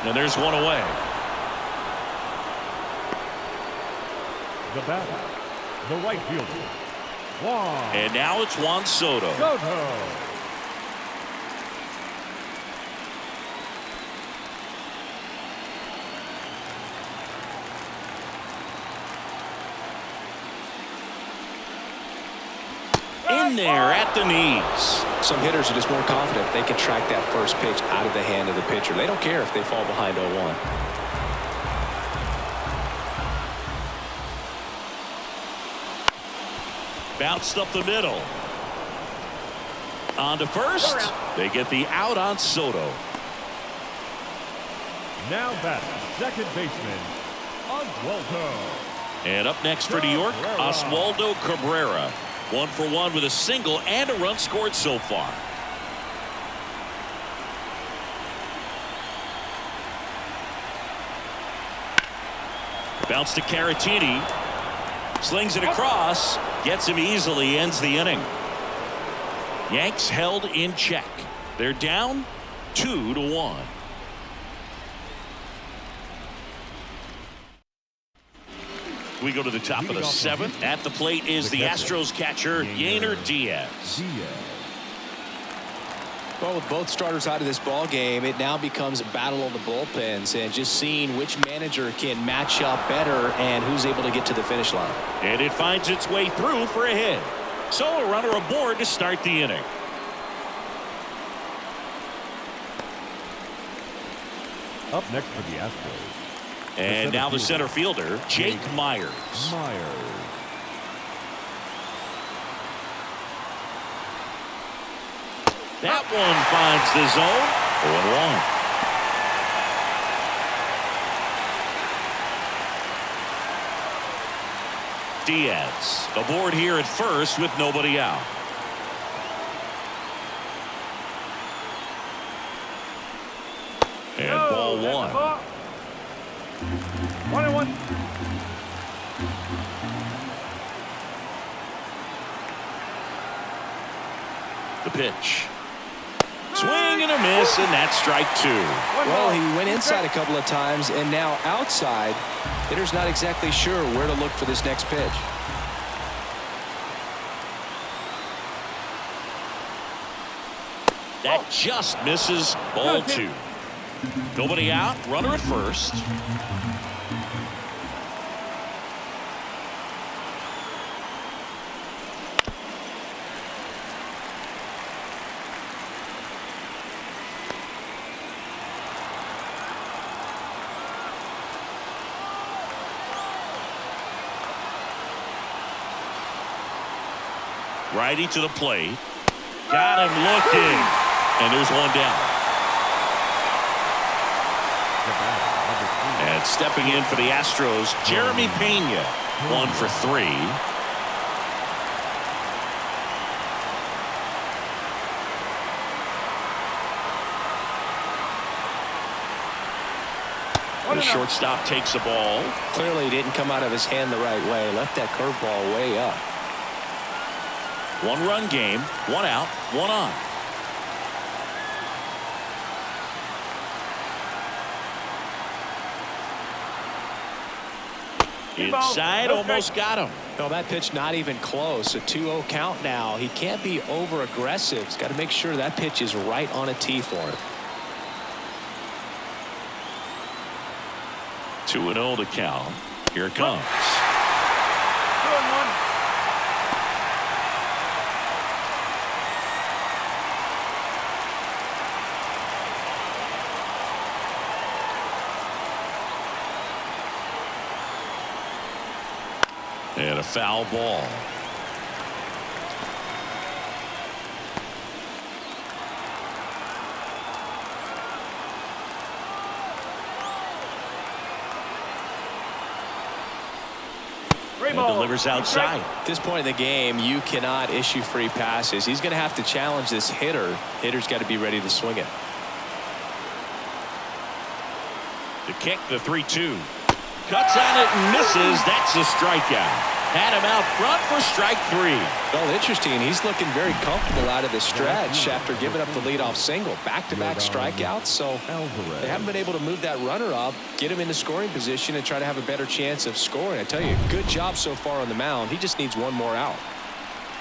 And there's one away. the batter, the right fielder, Juan. And now it's Juan Soto. In there at the knees. Some hitters are just more confident if they can track that first pitch out of the hand of the pitcher. They don't care if they fall behind 0-1. Bounced up the middle. On to first. They get the out on Soto. Now batting, second baseman, Oswaldo. And up next for New York, Oswaldo Cabrera. 1 for 1 with a single and a run scored so far. Bounce to Caratini. Slings it across. Gets him easily. Ends the inning. Yanks held in check. They're down 2-1. We go to the top of the 7th. At the plate is the Astros catcher, Yainer Diaz. Well, with both starters out of this ball game, it now becomes a battle of the bullpens and just seeing which manager can match up better and who's able to get to the finish line. And it finds its way through for a hit. So a runner aboard to start the inning. Up next for the Astros. And now the center fielder, Jake Myers. That one finds the zone. 0-1. Diaz aboard here at first with nobody out. And ball one. 1-1. The pitch. Swing and a miss, and that's strike two. Well, he went inside a couple of times, and now outside. Hitter's not exactly sure where to look for this next pitch. That just misses. Ball two. Nobody out. Runner at first. Righty to the plate. Got him looking. And there's one down. And stepping in for the Astros, Jeremy Pena. 1 for 3. The shortstop takes the ball. Clearly he didn't come out of his hand the right way. Left that curveball way up. 1-run game. 1 out. 1 on. Inside, almost got him. No, that pitch not even close. A 2-0 count now. He can't be over aggressive. He's got to make sure that pitch is right on a tee for him. 2-0 to count. Here it comes. 2-1. And a foul ball. And delivers outside. At this point in the game, you cannot issue free passes. He's going to have to challenge this hitter. Hitter's got to be ready to swing it. The kick, the 3-2. Cuts on it and misses. That's a strikeout. Had him out front for strike 3. Well, interesting. He's looking very comfortable out of the stretch after giving up the leadoff single. Back-to-back strikeouts. So they haven't been able to move that runner up, get him into scoring position, and try to have a better chance of scoring. I tell you, good job so far on the mound. He just needs one more out.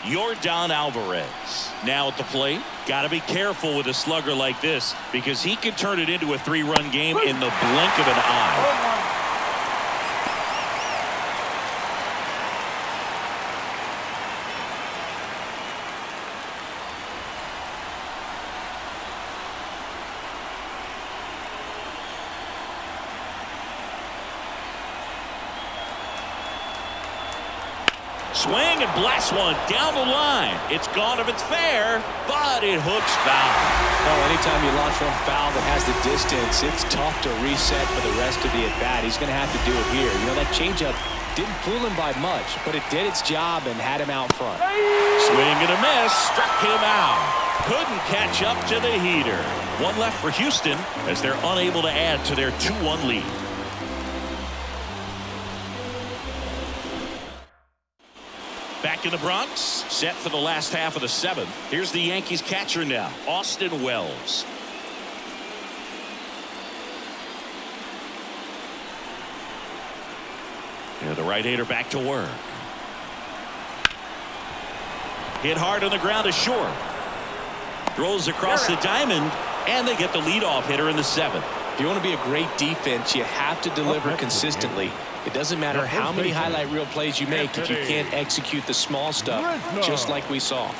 Yordan Alvarez now at the plate. Got to be careful with a slugger like this because he could turn it into a 3-run game in the blink of an eye. Swing and blast one down the line. It's gone if it's fair, but it hooks foul. Oh, anytime you launch one foul that has the distance, it's tough to reset for the rest of the at-bat. He's going to have to do it here. You know, that changeup didn't fool him by much, but it did its job and had him out front. Swing and a miss, struck him out. Couldn't catch up to the heater. One left for Houston as they're unable to add to their 2-1 lead. Back in the Bronx, set for the last half of the 7th. Here's the Yankees catcher now, Austin Wells. And the right-hander back to work. Hit hard on the ground to short. Throws across the diamond, and they get the leadoff hitter in the 7th. If you want to be a great defense, you have to deliver consistently. It doesn't matter how many highlight reel plays you make if you can't execute the small stuff, just like we saw.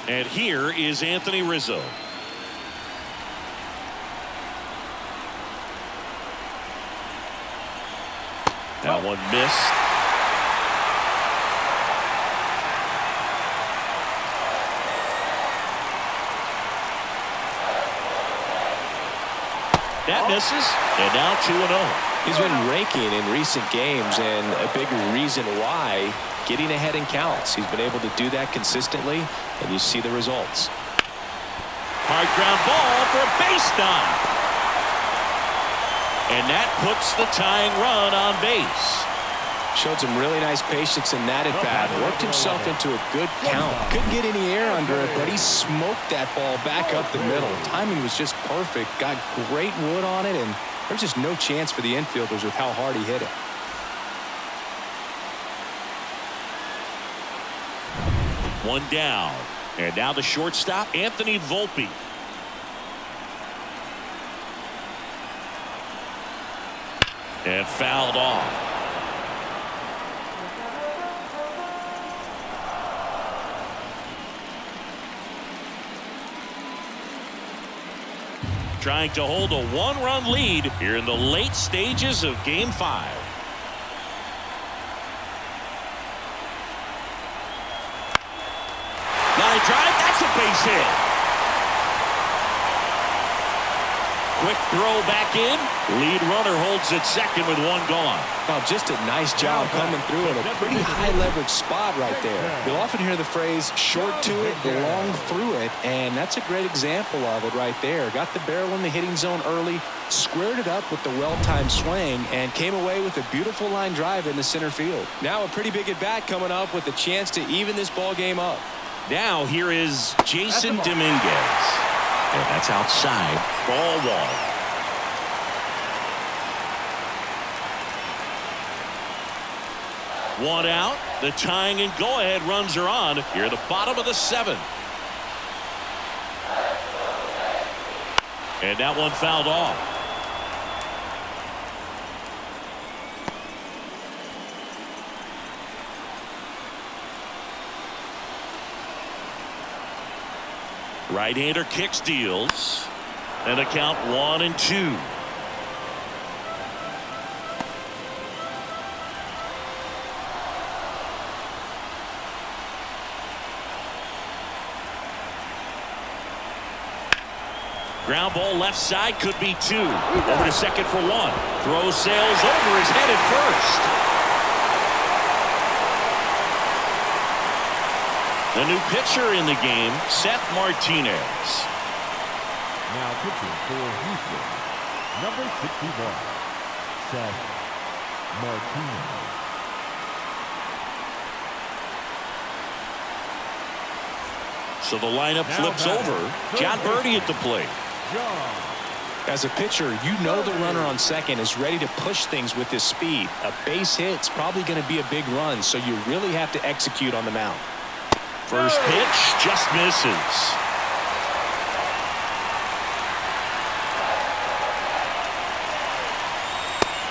And here is Anthony Rizzo. That one missed. That misses, and now 2-0. He's been raking in recent games, and a big reason why, getting ahead in counts. He's been able to do that consistently, and you see the results. Hard ground ball for a base knock. And that puts the tying run on base. Showed some really nice patience in that at bat. Worked himself into a good count. Couldn't get any air under it, but he smoked that ball back up the middle. Timing was just perfect. Got great wood on it, and there's just no chance for the infielders with how hard he hit it. One down. And now the shortstop, Anthony Volpe. And fouled off. Trying to hold a one-run lead here in the late stages of Game 5. Line drive, that's a base hit. Quick throw back in. Lead runner holds at second with one gone. Oh, just a nice job coming through in a pretty high leverage spot right there. You'll often hear the phrase short to it, long through it, and that's a great example of it right there. Got the barrel in the hitting zone early, squared it up with the well-timed swing, and came away with a beautiful line drive in the center field. Now a pretty big at-bat coming up with a chance to even this ball game up. Now here is Jason Dominguez. And that's outside. Ball one. One out. The tying and go-ahead runs are on here at the bottom of the 7th. And that one fouled off. Right-hander kicks, deals, and a count 1-2. Ground ball left side, could be 2. Over to second for 1. Throw sails over his head at first. The new pitcher in the game, Seth Martinez. Now pitching for Houston, number 61, Seth Martinez. So the lineup flips over. John Birdie at the plate. As a pitcher, you know the runner on second is ready to push things with his speed. A base hit's probably going to be a big run, so you really have to execute on the mound. First pitch just misses.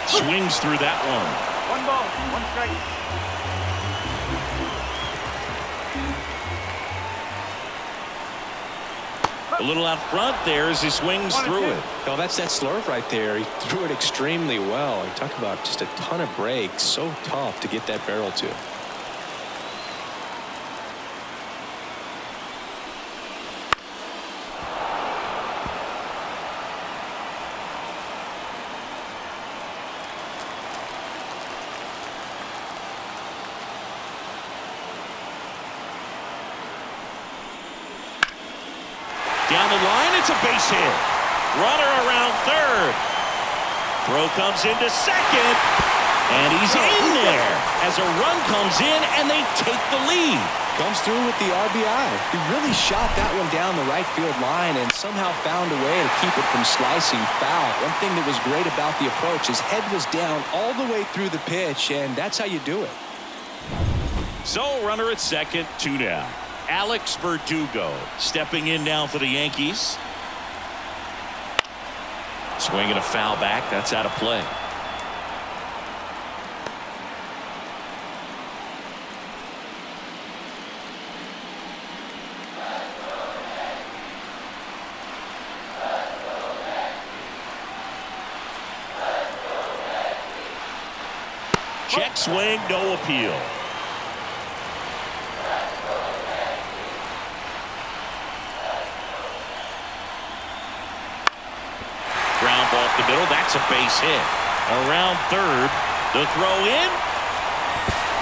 Swings through that one. 1 ball, 1 strike. A little out front there as he swings through it. Oh, that's that slurve right there. He threw it extremely well. You talk about just a ton of breaks. So tough to get that barrel to. Down the line, it's a base hit. Runner around third. Throw comes into second. And he's in there as a run comes in and they take the lead. Comes through with the RBI. He really shot that one down the right field line and somehow found a way to keep it from slicing foul. One thing that was great about the approach, his head was down all the way through the pitch, and that's how you do it. So runner at second, 2 down. Alex Verdugo stepping in now for the Yankees. Swinging a foul back. That's out of play. Check swing, no appeal. Ground ball That's a base hit. Around third. The throw in.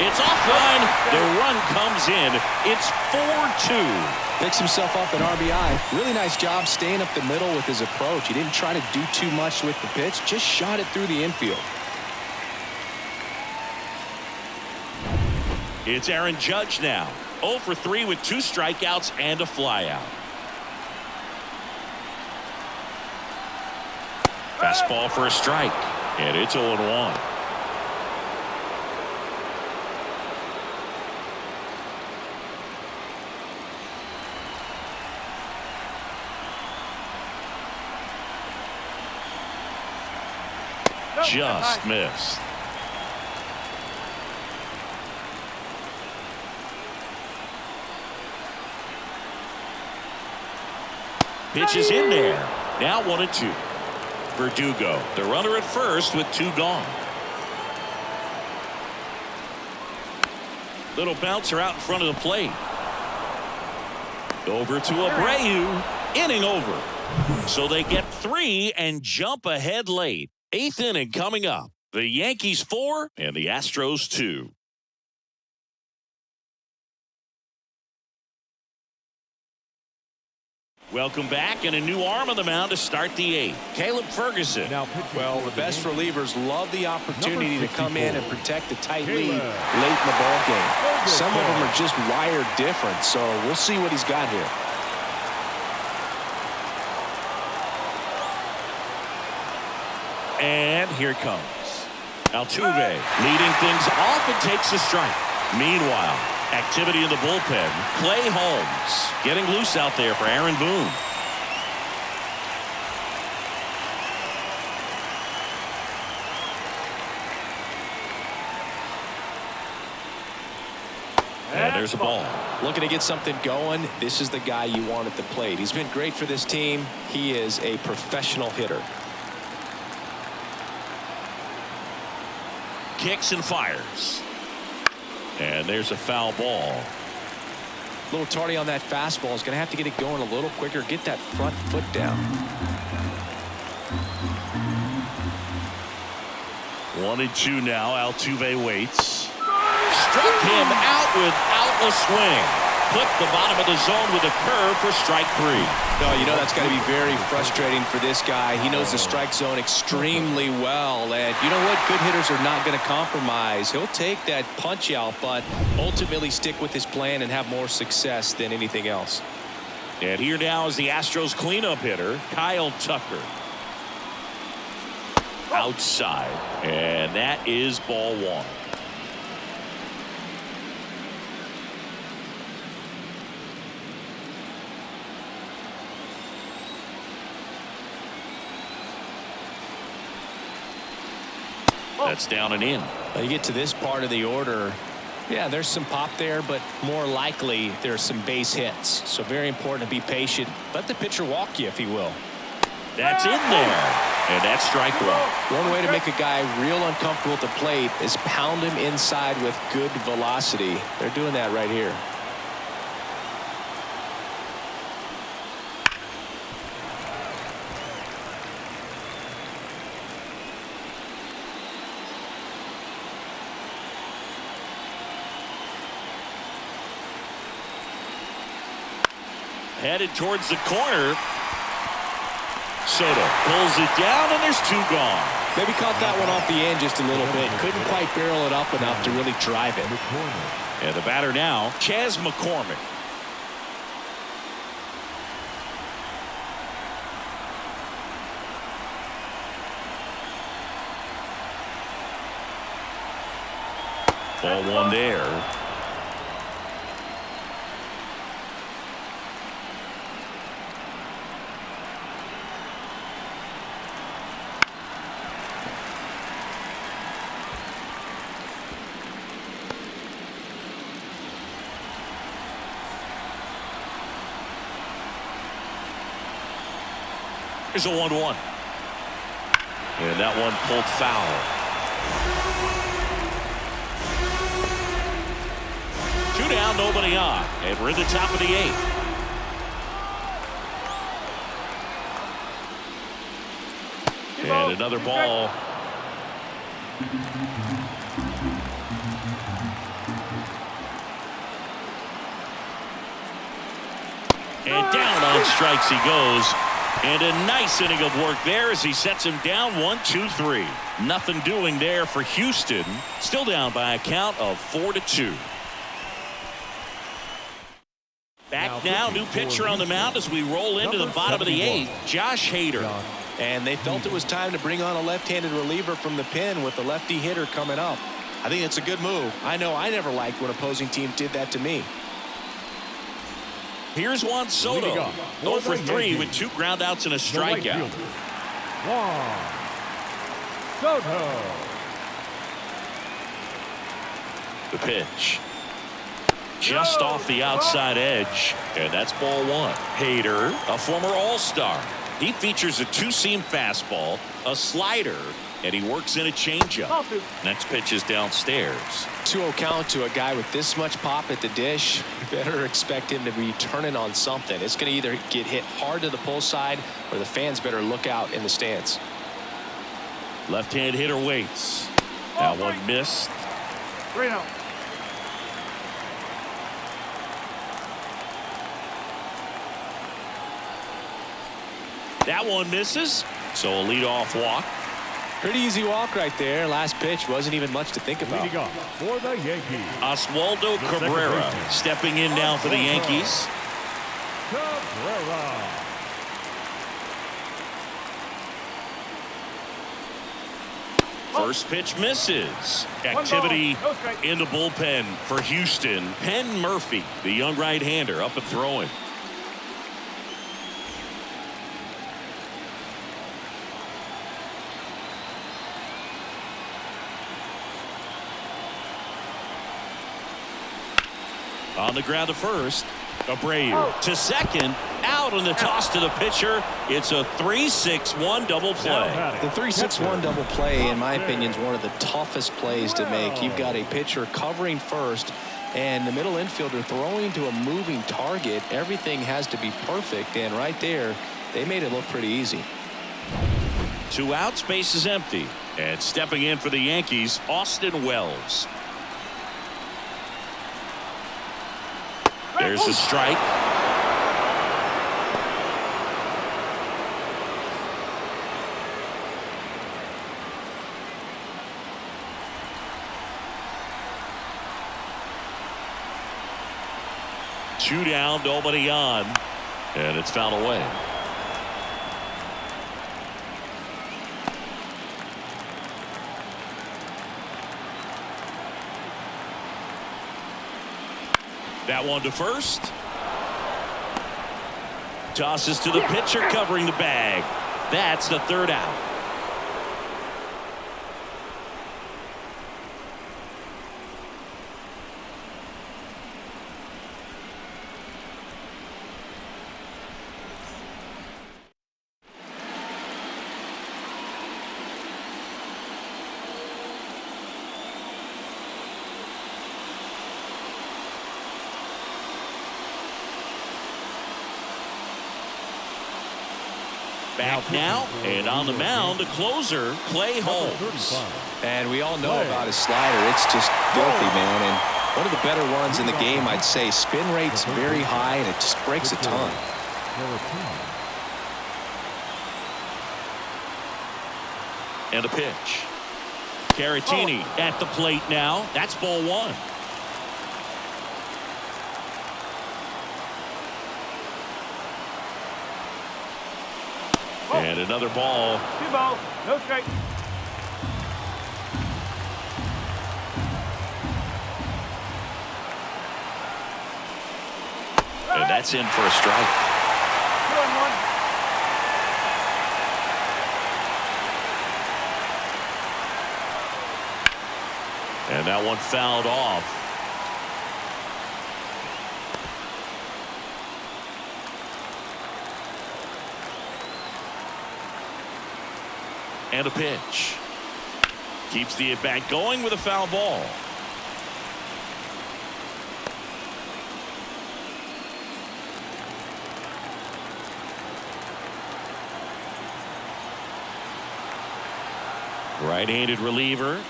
It's offline. The run comes in. It's 4-2. Picks himself up an RBI. Really nice job staying up the middle with his approach. He didn't try to do too much with the pitch. Just shot it through the infield. It's Aaron Judge now. 0 for 3 with 2 strikeouts and a flyout. Fastball for a strike. And it's 0-1. Just missed. Pitch is in there. Now 1-2. Verdugo, the runner at first with 2 gone. Little bouncer out in front of the plate. Over to Abreu. Inning over. So they get 3 and jump ahead late. 8th inning coming up. The Yankees 4 and the Astros 2. Welcome back, and a new arm on the mound to start the 8th. Caleb Ferguson. Well, the best relievers love the opportunity to come in and protect a tight lead late in the ball game. Some of them are just wired different, so we'll see what he's got here. And here comes Altuve, leading things off and takes a strike. Meanwhile, activity in the bullpen. Clay Holmes getting loose out there for Aaron Boone. And there's a ball. Looking to get something going. This is the guy you want at the plate. He's been great for this team. He is a professional hitter. Kicks and fires. And there's a foul ball. A little tardy on that fastball. Is going to have to get it going a little quicker. Get that front foot down. 1-2 now. Altuve waits. Struck him out without a swing. Clipped the bottom of the zone with a curve for strike 3. No, you know that's got to be very frustrating for this guy. He knows the strike zone extremely well. And you know what? Good hitters are not going to compromise. He'll take that punch out, but ultimately stick with his plan and have more success than anything else. And here now is the Astros cleanup hitter, Kyle Tucker. Outside. And that is ball 1. That's down and in. You get to this part of the order. Yeah, there's some pop there, but more likely there's some base hits. So very important to be patient. Let the pitcher walk you if he will. That's in there. And that's strike 1. One way to make a guy real uncomfortable at the plate is pound him inside with good velocity. They're doing that right here. Headed towards the corner. Soto pulls it down, and there's 2 gone. Maybe caught that one off the end just a little bit. Couldn't quite barrel it up enough to really drive it. And the batter now, Chas McCormick. Ball 1 there. Here's a 1-1. And that one pulled foul. 2 down, nobody on. And we're in the top of the 8th. And another ball. And down on strikes he goes. And a nice inning of work there as he sets him down 1-2-3. Nothing doing there for Houston. Still down by a count of 4-2. Back now, new pitcher on the mound as we roll into the bottom of the 8th, Josh Hader. And they felt it was time to bring on a left-handed reliever from the pen with the lefty hitter coming up. I think it's a good move. I know I never liked when opposing teams did that to me. Here's Juan Soto. 0 for 3 with 2 groundouts and a strikeout. Juan Soto. The pitch. Just off the outside edge. And that's ball 1. Hader, a former All-Star. He features a 2-seam fastball, a slider, and he works in a changeup. Next pitch is downstairs. 2-0 count to a guy with this much pop at the dish. You better expect him to be turning on something. It's going to either get hit hard to the pull side or the fans better look out in the stands. Left-hand hitter waits. That one missed. 3-0. That one misses. So a leadoff walk. Pretty easy walk right there. Last pitch wasn't even much to think about. Leading off for the Yankees, Oswaldo Cabrera stepping in now for the Yankees. Cabrera. First pitch misses. Activity in the bullpen for Houston. Penn Murphy, the young right-hander, up and throwing. On the ground to first. Abreu to second. Out on the toss to the pitcher. It's a 3-6-1 double play. The 3-6-1 double play, in my opinion, is one of the toughest plays to make. You've got a pitcher covering first and the middle infielder throwing to a moving target. Everything has to be perfect, and right there they made it look pretty easy. 2 outs, base is empty. And stepping in for the Yankees, Austin Wells. There's a strike. Two down, nobody on, and it's fouled away. That one to first. Tosses to the pitcher covering the bag. That's the 3rd out. Back now, and on the mound, the closer, Clay Holmes. And we all know about his slider. It's just filthy, man. And one of the better ones in the game, I'd say. Spin rate's very high, and it just breaks a ton. And a pitch. Caratini at the plate now. That's ball 1. And another ball. 2 balls, no strike. And that's in for a strike. 2-1. And that one fouled off. And a pitch. Keeps the at-bat going with a foul ball. Right-handed reliever.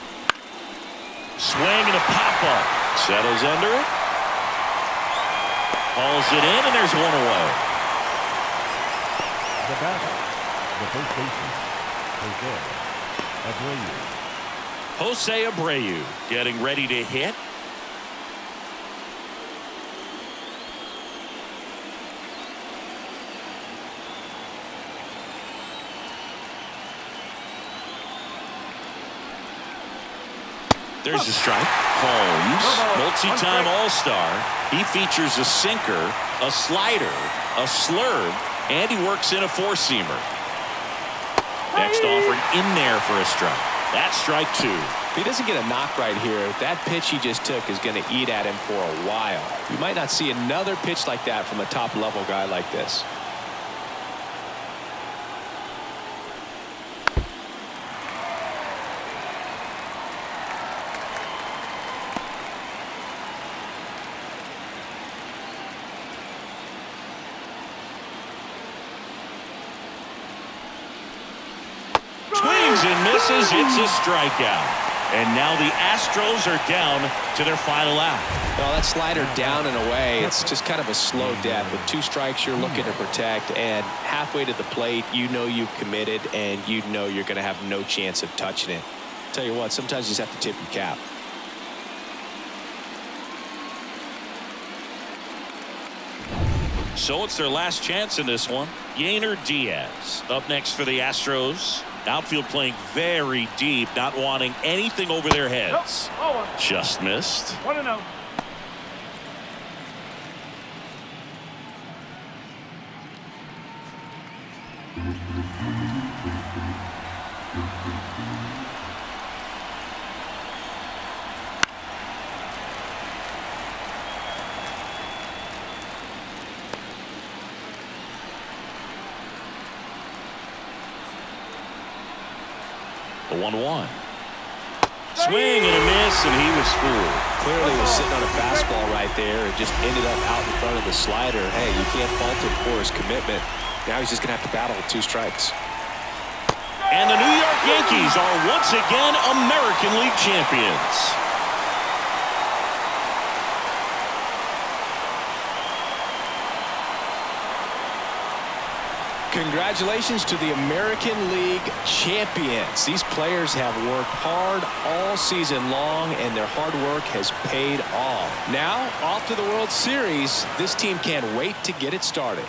Swing and a pop-up. Settles under it. Hauls it in, and there's one away. The batter, the first baseman, Jose Abreu. Jose Abreu getting ready to hit. There's a strike. Holmes, multi-time All-Star. He features a sinker, a slider, a slurve, and he works in a four-seamer. Next offering in there for a strike. That's strike two. If he doesn't get a knock right here, that pitch he just took is going to eat at him for a while. You might not see another pitch like that from a top-level guy like this. Swings and misses. It's a strikeout. And now the Astros are down to their final out. Well, that slider down and away, it's just kind of a slow death. With two strikes, you're looking to protect, and halfway to the plate, you know you've committed, and you know you're going to have no chance of touching it. Tell you what, sometimes you just have to tip your cap. So it's their last chance in this one. Yainer Diaz up next for the Astros. Outfield playing very deep, not wanting anything over their heads. Nope. Just missed. 1-0. The 1-1. Swing and a miss, and he was fooled. Clearly was sitting on a fastball right there and just ended up out in front of the slider. Hey, you can't fault him for his commitment. Now he's just going to have to battle with two strikes. And the New York Yankees are once again American League champions. Congratulations to the American League champions. These players have worked hard all season long, and their hard work has paid off. Now, off to the World Series. This team can't wait to get it started.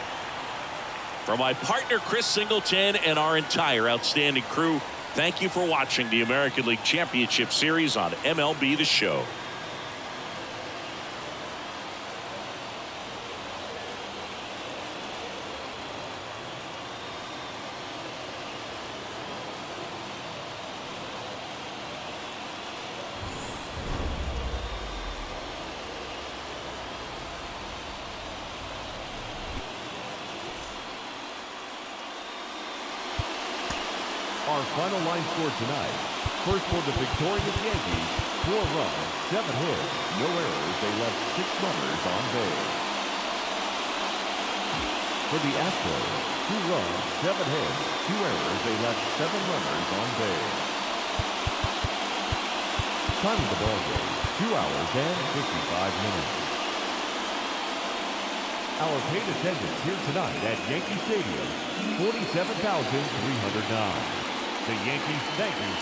For my partner Chris Singleton and our entire outstanding crew, thank you for watching the American League Championship Series on MLB The Show. Our final line score tonight. First for the victorious Yankees, 4 runs, 7 hits, no errors. They left 6 runners on base. For the Astros, 2 runs, 7 hits, 2 errors. They left 7 runners on base. Time of the ball game, 2 hours and 55 minutes. Our paid attendance here tonight at Yankee Stadium, 47,309. The Yankees thank you